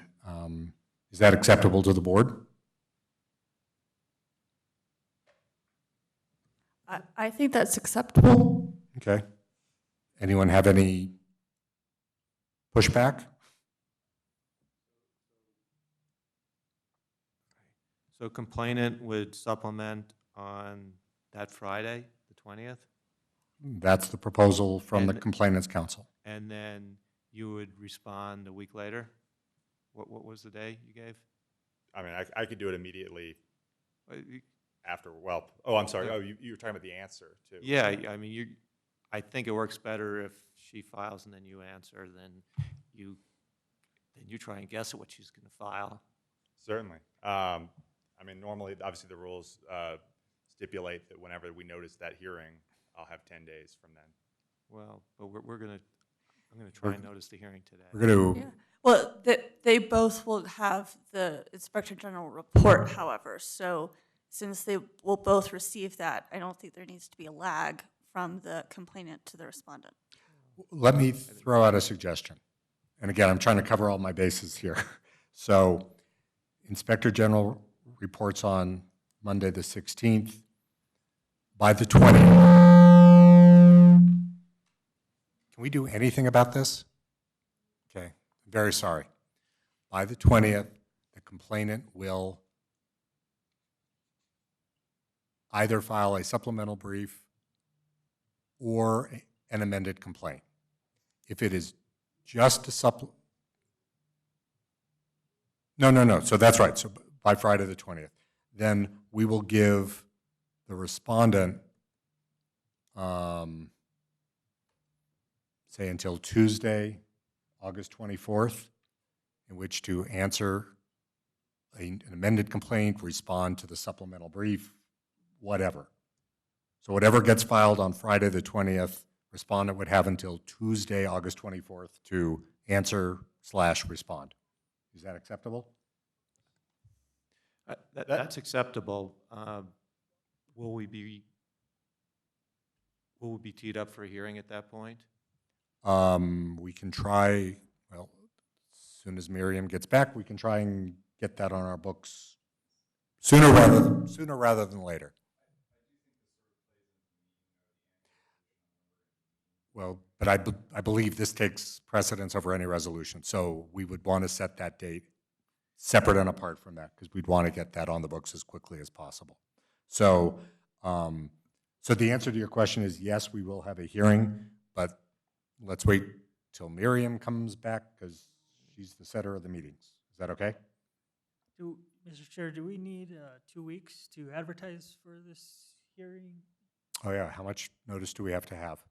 is that acceptable to the board? I think that's acceptable. Okay. Anyone have any pushback? so complainant would supplement on that Friday, the 20th, That's the proposal from the And- complainant's counsel. and then you would respond a week later? What was the day you gave? I mean, I could do it immediately Well, you- after, well, oh, I'm sorry. Yeah. Oh, you were talking about the answer, too. Yeah, I mean, I think it works better if she files and then you answer than you try and guess at what she's going to file. Certainly. I mean, normally, obviously, the rules stipulate that whenever we notice that hearing, I'll have 10 days from then. Well, but I'm going to try and notice the hearing today. We're going to, Yeah. Well, They both will have the Inspector General report, however, so since they will both receive that, I don't think there needs to be a lag from the complainant to the respondent. Let me throw out a suggestion. And again, I'm trying to cover all my bases here. So Inspector General reports on Monday, the 16th. By the 20th, can we do anything about this? Okay, very sorry. By the 20th, the complainant will either file a supplemental brief or an amended complaint. If it is just a no, so that's right, so by Friday the 20th. Then we will give the respondent, say until Tuesday, August 24th, in which to answer an amended complaint, respond to the supplemental brief, whatever. So whatever gets filed on Friday the 20th, respondent would have until Tuesday, August 24th to answer/respond. Is that acceptable? That's acceptable. Will we be teed up for a hearing at that point? We can try, well, as soon as Miriam gets back, we can try and get that on our books sooner rather than later. Well, but I believe this takes precedence over any resolution, so we would want to set that date separate and apart from that, because we'd want to get that on the books as quickly as possible. So, so the answer to your question is yes, we will have a hearing, but let's wait till Miriam comes back, because she's the setter of the meetings. Is that okay? Mr. Chair, do we need 2 weeks to advertise for this hearing? Oh yeah, how much notice do we have to have?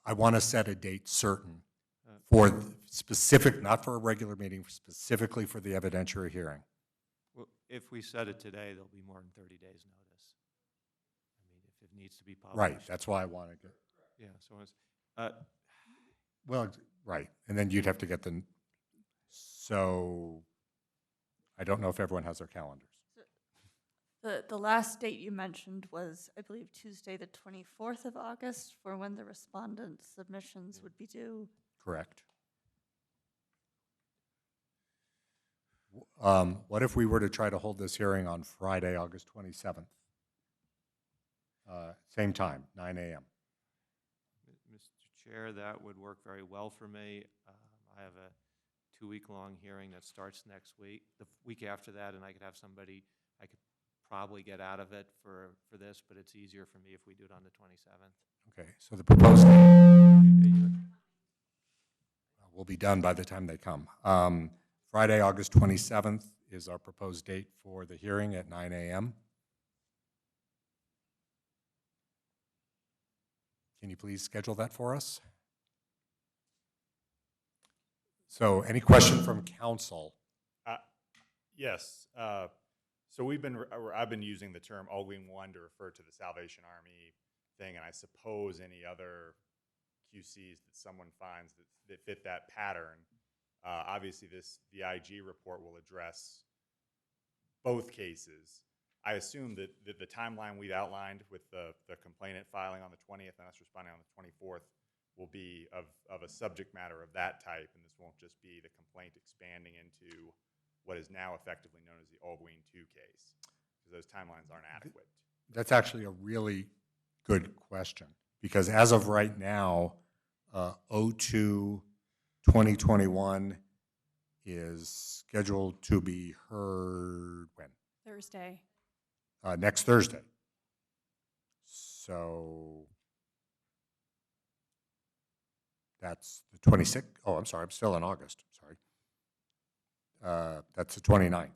I want to set a date certain for specific, not for a regular meeting, specifically for the evidentiary hearing. Well, if we set it today, there'll be more than 30 days' notice. I mean, if it needs to be published. Right, that's why I want to get. Yeah, so it's, Well, right, and then you'd have to get so I don't know if everyone has their calendars. The last date you mentioned was, I believe, Tuesday, the 24th of August, for when the respondent submissions would be due. Correct. What if we were to try to hold this hearing on Friday, August 27th? Same time, 9 a.m. Mr. Chair, that would work very well for me. I have a 2-week-long hearing that starts next week, the week after that, and I could have somebody, I could probably get out of it for this, but it's easier for me if we do it on the 27th. Okay, so the proposed date will be done by the time they come. Friday, August 27th is our proposed date for the hearing at 9 a.m. Can you please schedule that for us? So any question from council? Yes. So I've been using the term All-Wing 1 to refer to the Salvation Army thing, and I suppose any other QCs that someone finds that fit that pattern. Obviously, the IG report will address both cases. I assume that the timeline we've outlined with the complainant filing on the 20th and us responding on the 24th will be of a subject matter of that type, and this won't just be the complaint expanding into what is now effectively known as the All-Wing 2 case, because those timelines aren't adequate. That's actually a really good question, because as of right now, 02/2021 is scheduled to be heard when? Thursday. Next Thursday. So that's the 26th. Oh, I'm sorry, I'm still in August, sorry. That's the 29th.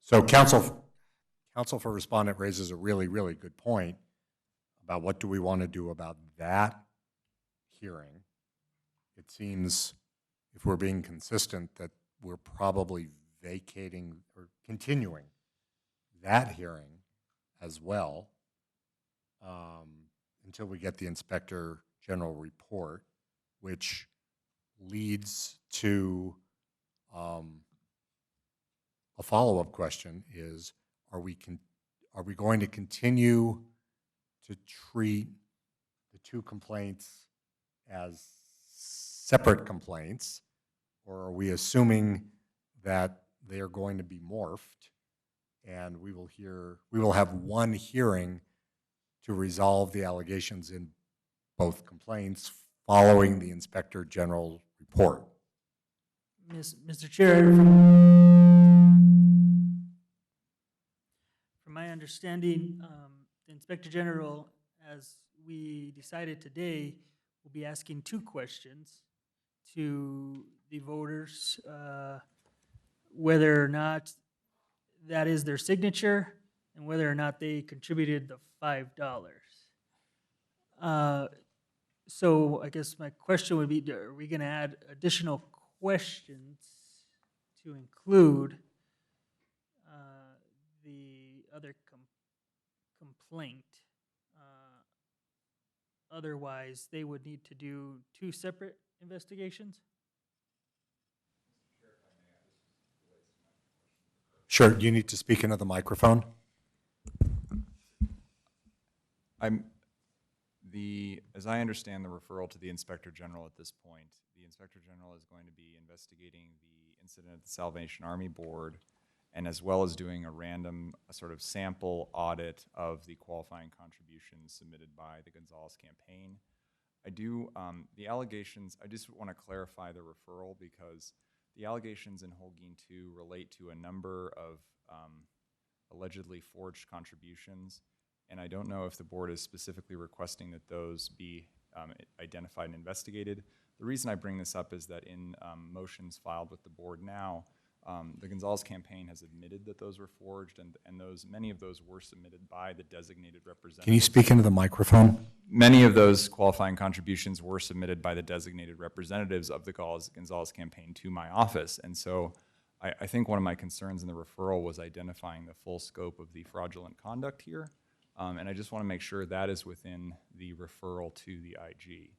So counsel for respondent raises a really, really good point about what do we want to do about that hearing, it seems, if we're being consistent, that we're probably vacating or continuing that hearing as well until we get the Inspector General report, which leads to a follow-up question is, are we going to continue to treat the two complaints as separate complaints, or are we assuming that they are going to be morphed and we will have one hearing to resolve the allegations in both complaints following the Inspector General report? Mr. Chair, from my understanding, the Inspector General, as we decided today, will be asking two questions to the voters, whether or not that is their signature and whether or not they contributed the $5. So I guess my question would be, are we going to add additional questions to include the other complaint? Otherwise, they would need to do two separate investigations? Sure, you need to speak into the microphone. As I understand the referral to the Inspector General at this point, the Inspector General is going to be investigating the incident at the Salvation Army Board, and as well as doing a sort of sample audit of the qualifying contributions submitted by the Gonzalez campaign. The allegations, I just want to clarify the referral because the allegations in Holguin 2 relate to a number of allegedly forged contributions, and I don't know if the board is specifically requesting that those be identified and investigated. The reason I bring this up is that in motions filed with the board now, the Gonzalez campaign has admitted that those were forged, and many of those were submitted by the designated representatives. Can you speak into the microphone? Many of those qualifying contributions were submitted by the designated representatives of the Gonzalez campaign to my office, and so I think one of my concerns in the referral was identifying the full scope of the fraudulent conduct here, and I just want to make sure that is within the referral to the IG.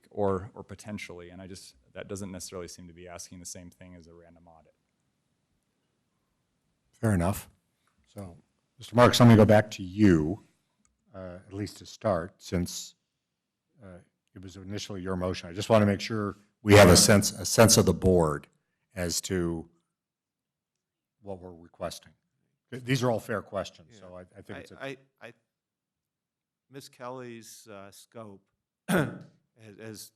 Or potentially, and that doesn't necessarily seem to be asking the same thing as a random audit. Fair enough. So, Mr. Marks, let me go back to you, at least to start, since it was initially your motion. I just want to make sure we have a sense of the board as to what we're requesting. These are all fair questions, Yeah. so I think it's Ms. Kelly's scope, as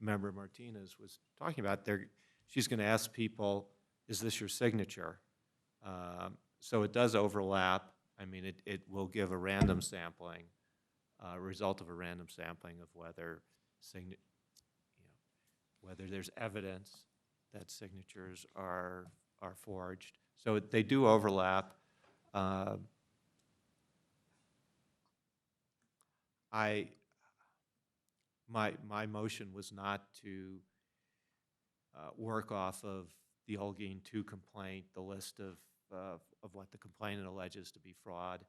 Member Martinez was talking about, she's going to ask people, is this your signature? So it does overlap. I mean, it will give a random sampling, result of a random sampling of whether there's evidence that signatures are forged. So they do overlap. My motion was not to work off of the Holguin 2 complaint, the list of what the complainant alleges to be fraud,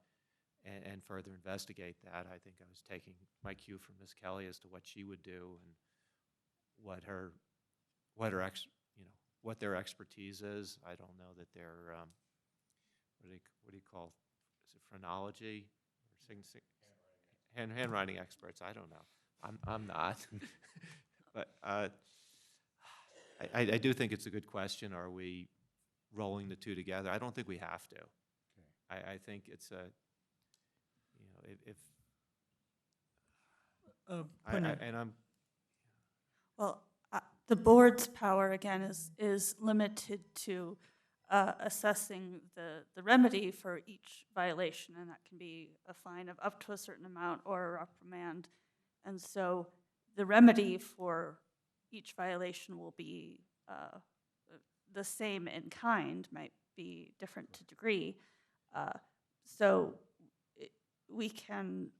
and further investigate that. I think I was taking my cue from Ms. Kelly as to what she would do and what their expertise is. I don't know that they're what do you call, is it phrenology or handwriting experts? I don't know. I'm not. But I do think it's a good question. Are we rolling the two together? I don't think we have to. Okay. I think it's Well, the board's power, again, is limited to assessing the remedy for each violation, and that can be a fine of up to a certain amount or a reprimand. And so the remedy for each violation will be the same in kind, might be different to degree. So we can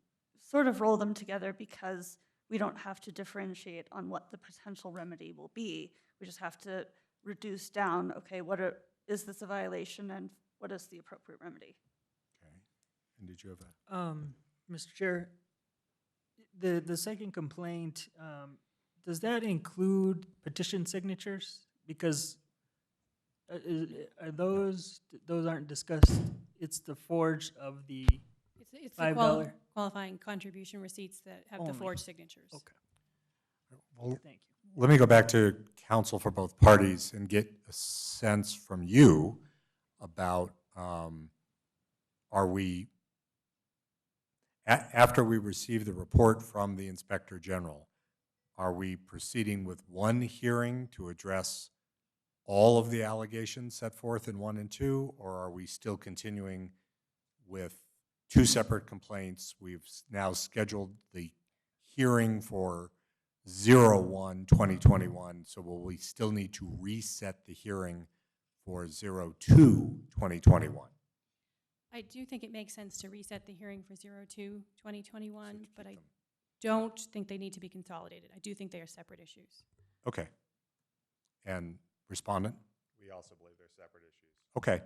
sort of roll them together because we don't have to differentiate on what the potential remedy will be. We just have to reduce down, okay, is this a violation and what is the appropriate remedy? Okay. And did you have a? Mr. Chair, the second complaint, does that include petition signatures? Because are those aren't discussed, it's the forge of the, It's the $5. qualifying contribution receipts that have the Only. forged signatures. okay, Well, thank you. let me go back to counsel for both parties and get a sense from you about, are we, after we receive the report from the Inspector General, are we proceeding with one hearing to address all of the allegations set forth in 1 and 2, or are we still continuing with 2 separate complaints? We've now scheduled the hearing for 01/2021, so will we still need to reset the hearing for 02/2021? I do think it makes sense to reset the hearing for 02/2021, So but I keep them. don't think they need to be consolidated. I do think they are separate issues. Okay. And respondent? We also believe they're separate issues. Okay.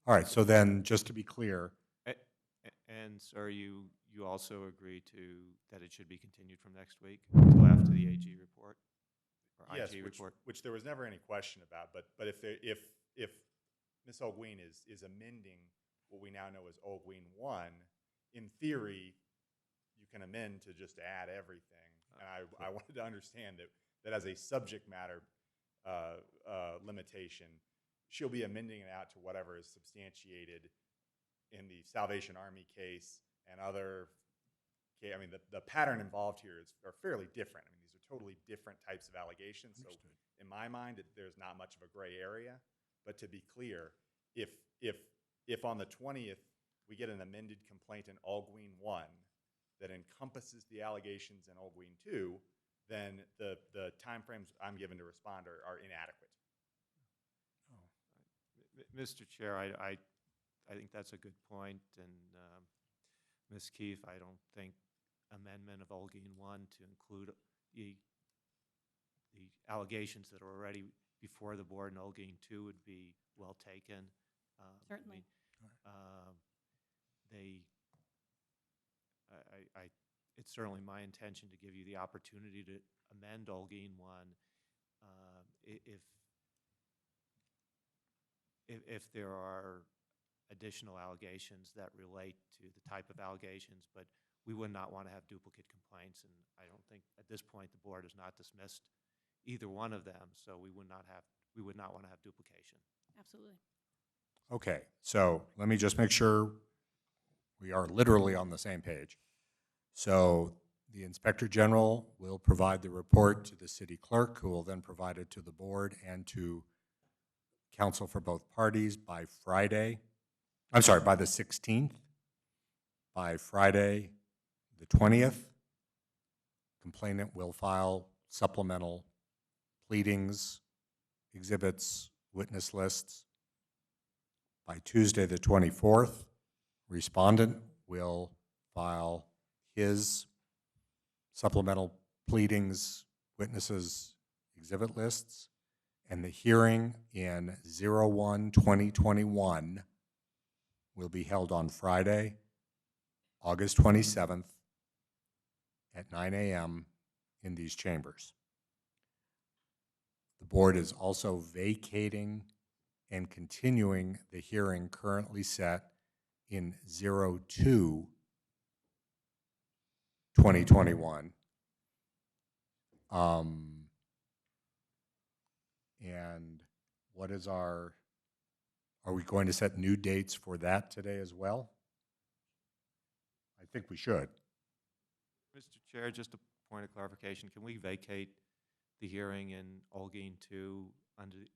All right, so then, just to be clear, And sir, you also agree that it should be continued from next week until after the AG report? Or Yes, IG report? which there was never any question about, but if Ms. Ogween is amending what we now know as Ogween 1, in theory, you can amend to just add everything. And I wanted to understand that as a subject matter limitation, she'll be amending it out to whatever is substantiated in the Salvation Army case and other. I mean, the pattern involved here are fairly different. I mean, these are totally different types of allegations. So in my mind, there's not much of a gray area. But to be clear, if on the 20th we get an amended complaint in Ogween 1 that encompasses the allegations in Ogween 2, then the timeframes I'm given to respond are inadequate. Mr. Chair, I think that's a good point, and Ms. Keefe, I don't think amendment of Ogween 1 to include the allegations that are already before the board in Ogween 2 would be well taken. Certainly. It's certainly my intention to give you the opportunity to amend Ogween 1 if there are additional allegations that relate to the type of allegations, but we would not want to have duplicate complaints, and I don't think at this point the board has not dismissed either one of them, so we would not want to have duplication. Absolutely. okay, so let me just make sure we are literally on the same page. So the Inspector General will provide the report to the city clerk, who will then provide it to the board and to counsel for both parties by Friday. I'm sorry, by the 16th. By Friday, the 20th, complainant will file supplemental pleadings, exhibits, witness lists. By Tuesday, the 24th, respondent will file his supplemental pleadings, witnesses, exhibit lists, and the hearing in 01/2021 will be held on Friday, August 27th at 9 a.m. in these chambers. The board is also vacating and continuing the hearing currently set in 02/2021. And what is are we going to set new dates for that today as well? I think we should. Mr. Chair, just a point of clarification, can we vacate the hearing in Ogween 2 under,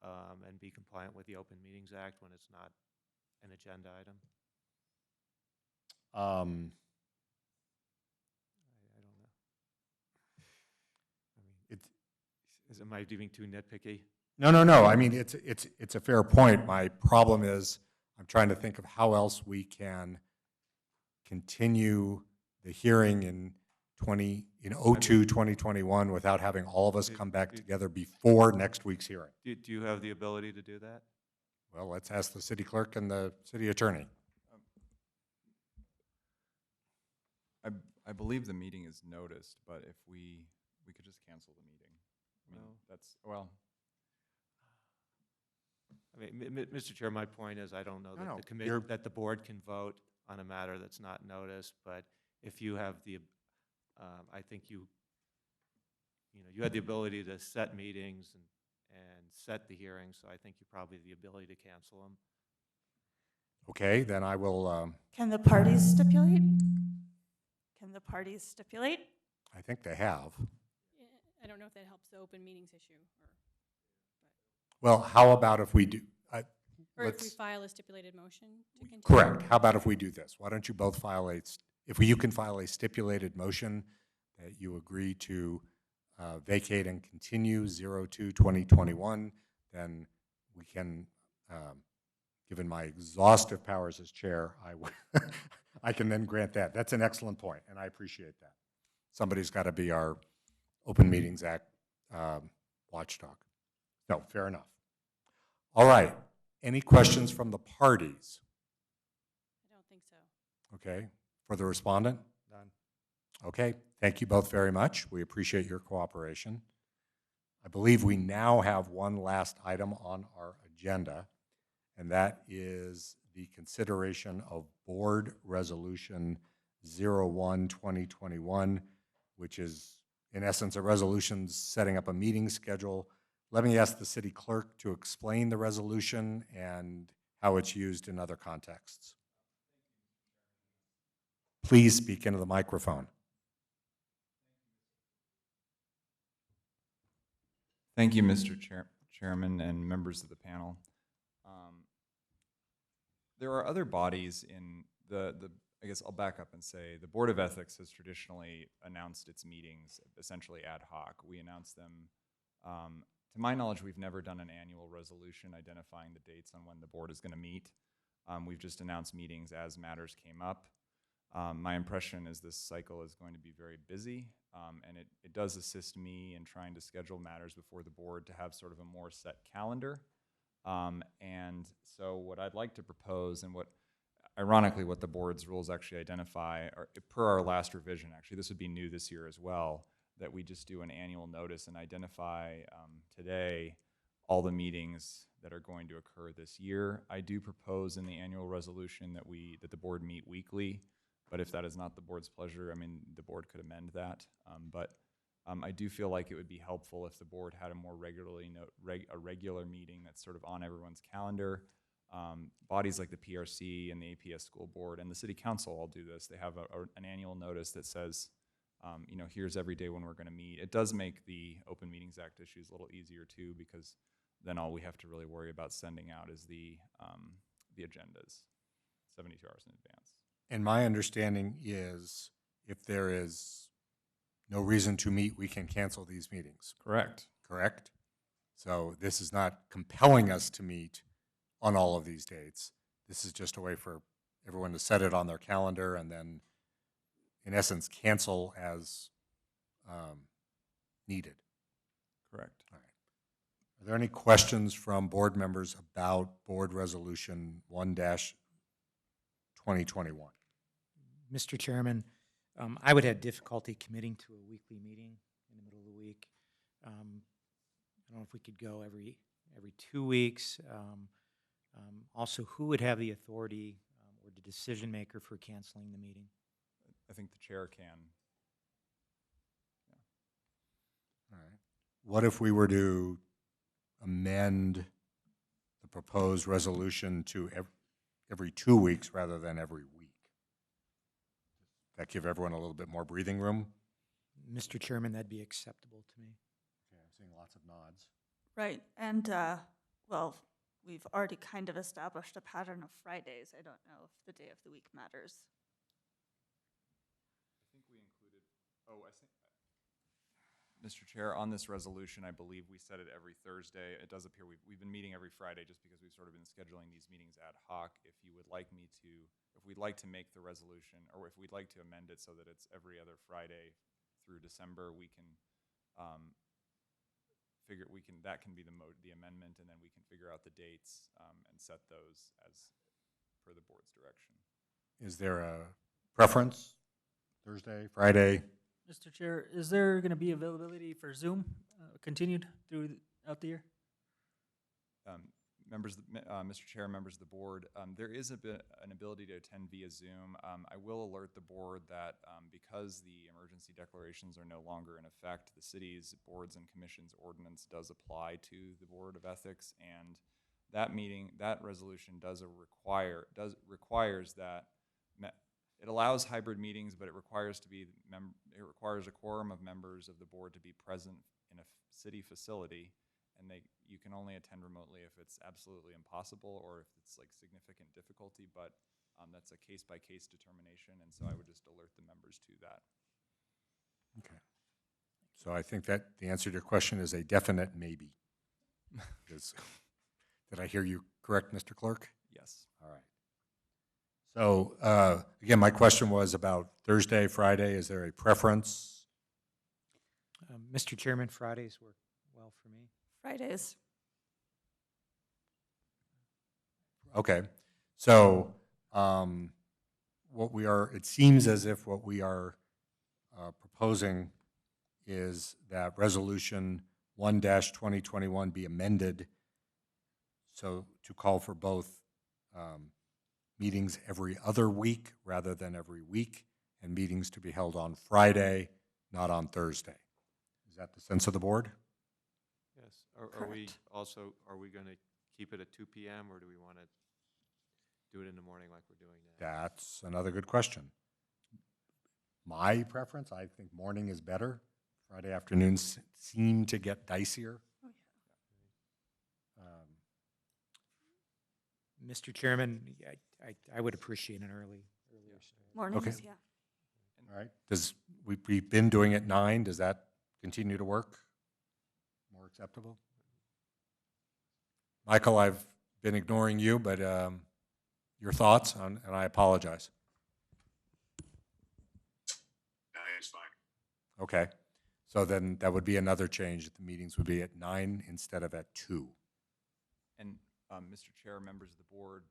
and be compliant with the Open Meetings Act when it's not an agenda item? I don't know. I mean, am I being too nitpicky? No, no, no. I mean, it's a fair point. My problem is I'm trying to think of how else we can continue the hearing in 2021 without having all of us come back together before next week's hearing. Do you have the ability to do that? Well, let's ask the city clerk and the city attorney. I believe the meeting is noticed, but if we could just cancel the meeting. I mean, Well- that's, well, I mean, Mr. Chair, my point is, I don't know No, no, that the committee, you're- that the board can vote on a matter that's not noticed, but if you have the, I think you had the ability to set meetings and set the hearings, so I think you probably have the ability to cancel them. Okay, then I will, Can the parties stipulate? Can the parties stipulate? I think they have. I don't know if that helps the open meetings issue, Well, how about if we do, or if we let's, file a stipulated motion to continue. correct. How about if we do this? Why don't you both file you can file a stipulated motion that you agree to vacate and continue 02/2021, then we can, given my exhaustive powers as chair, I can then grant that. That's an excellent point, and I appreciate that. Somebody's got to be our Open Meetings Act watchdog. No, fair enough. All right. Any questions from the parties? I don't think so. Okay. For the respondent? None. Okay. Thank you both very much. We appreciate your cooperation. I believe we now have one last item on our agenda, and that is the consideration of Board Resolution 01/2021, which is in essence a resolution setting up a meeting schedule. Let me ask the city clerk to explain the resolution and how it's used in other contexts. Please speak into the microphone. thank you, Mr. Chairman and members of the panel. There are other bodies in I guess I'll back up and say the Board of Ethics has traditionally announced its meetings essentially ad hoc. We announce them, to my knowledge, we've never done an annual resolution identifying the dates on when the board is going to meet. We've just announced meetings as matters came up. My impression is this cycle is going to be very busy, and it does assist me in trying to schedule matters before the board to have sort of a more set calendar. And so what I'd like to propose, and ironically what the board's rules actually identify, are, per our last revision, actually this would be new this year as well, that we just do an annual notice and identify today all the meetings that are going to occur this year. I do propose in the annual resolution that the board meet weekly, but if that is not the board's pleasure, I mean, the board could amend that. But I do feel like it would be helpful if the board had a more regular meeting that's sort of on everyone's calendar. Bodies like the PRC and the APS School Board and the City Council all do this. They have an annual notice that says, here's every day when we're going to meet. It does make the Open Meetings Act issues a little easier too, because then all we have to really worry about sending out is the agendas 72 hours in advance. And my understanding is if there is no reason to meet, we can cancel these meetings. Correct. Correct? So this is not compelling us to meet on all of these dates. This is just a way for everyone to set it on their calendar and then, in essence, cancel as needed. Correct. All right. Are there any questions from board members about Board Resolution 1-2021? Mr. Chairman, I would have difficulty committing to a weekly meeting in the middle of the week. I don't know if we could go every 2 weeks. Also, who would have the authority or the decision maker for canceling the meeting? I think the chair can. All right. What if we were to amend the proposed resolution to every 2 weeks rather than every week? That give everyone a little bit more breathing room? Mr. Chairman, that'd be acceptable to me. Okay, I'm seeing lots of nods. Right, and, well, we've already kind of established a pattern of Fridays. I don't know if the day of the week matters. I think we included, Mr. Chair, on this resolution, I believe we set it every Thursday. It does appear we've been meeting every Friday just because we've sort of been scheduling these meetings ad hoc. If you would like me to, if we'd like to make the resolution, or if we'd like to amend it so that it's every other Friday through December, we can that can be the amendment, and then we can figure out the dates and set those as per the board's direction. Is there a preference? Thursday, Friday? Mr. Chair, is there going to be availability for Zoom continued throughout the year? Mr. Chair, members of the board, there is an ability to attend via Zoom. I will alert the board that because the emergency declarations are no longer in effect, the city's boards and commissions ordinance does apply to the Board of Ethics, and that resolution requires that it allows hybrid meetings, but it requires a quorum of members of the board to be present in a city facility, and you can only attend remotely if it's absolutely impossible or if it's like significant difficulty, but that's a case-by-case determination, and so I would just alert the members to that. Okay. So I think that the answer to your question is a definite maybe. Did I hear you correct, Mr. Clerk? Yes. All right. So again, my question was about Thursday, Friday. Is there a preference? Mr. Chairman, Fridays work well for me. Fridays. Okay. So it seems as if what we are proposing is that Resolution 1-2021 be amended so to call for both meetings every other week rather than every week, and meetings to be held on Friday, not on Thursday. Is that the sense of the board? Yes. Are we going to keep it at 2 p.m. or do we want to do it in the morning like we're doing now? That's another good question. My preference, I think morning is better. Friday afternoons seem to get dicier. Mr. Chairman, I would appreciate an earlier start. Mornings, Okay. yeah. All right. We've been doing it 9. Does that continue to work? More acceptable? Michael, I've been ignoring you, but your thoughts and I apologize. 9 is fine. Okay. So then that would be another change. The meetings would be at 9 instead of at 2. And Mr. Chair, members of the board,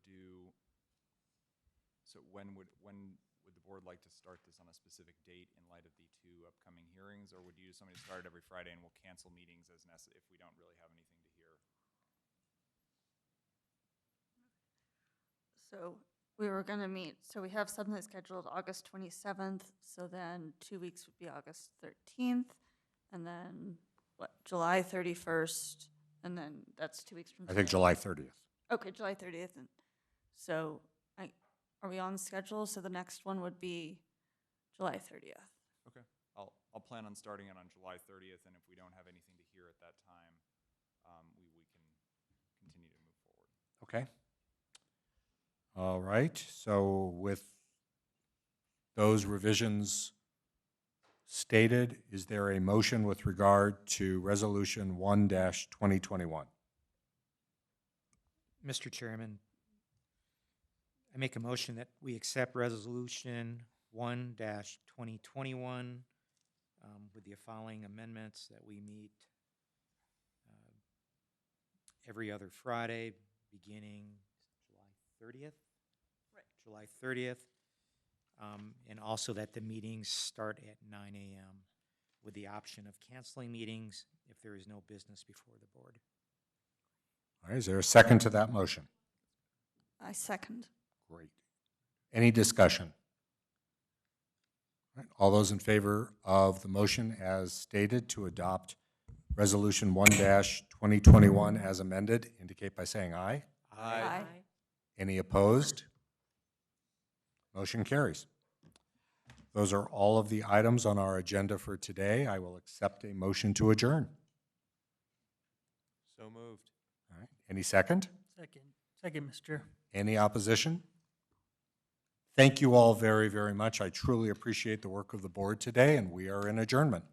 when would the board like to start this on a specific date in light of the 2 upcoming hearings, or would you somebody start every Friday and we'll cancel meetings as necessary if we don't really have anything to hear? So we were going to meet, so we have something scheduled August 27th, so then 2 weeks would be August 13th, and then July 31st, and then that's 2 weeks from I think today. July 30th. Okay, July 30th. And so are we on schedule? So the next one would be July 30th. Okay. I'll plan on starting it on July 30th, and if we don't have anything to hear at that time, we can continue to move forward. Okay. All right. So with those revisions stated, is there a motion with regard to Resolution 1-2021? Mr. Chairman, I make a motion that we accept Resolution 1-2021 with the following amendments: that we meet every other Friday beginning July 30th. Right. July 30th. And also that the meetings start at 9 a.m. with the option of canceling meetings if there is no business before the board. All right. Is there a second to that motion? I second. Great. Any discussion? All right. All those in favor of the motion as stated to adopt Resolution 1-2021 as amended indicate by saying aye. Aye. Any opposed? Motion carries. Those are all of the items on our agenda for today. I will accept a motion to adjourn. So moved. All right. Any second? Second, Mr. Any opposition? Thank you all very, very much. I truly appreciate the work of the board today, and we are in adjournment.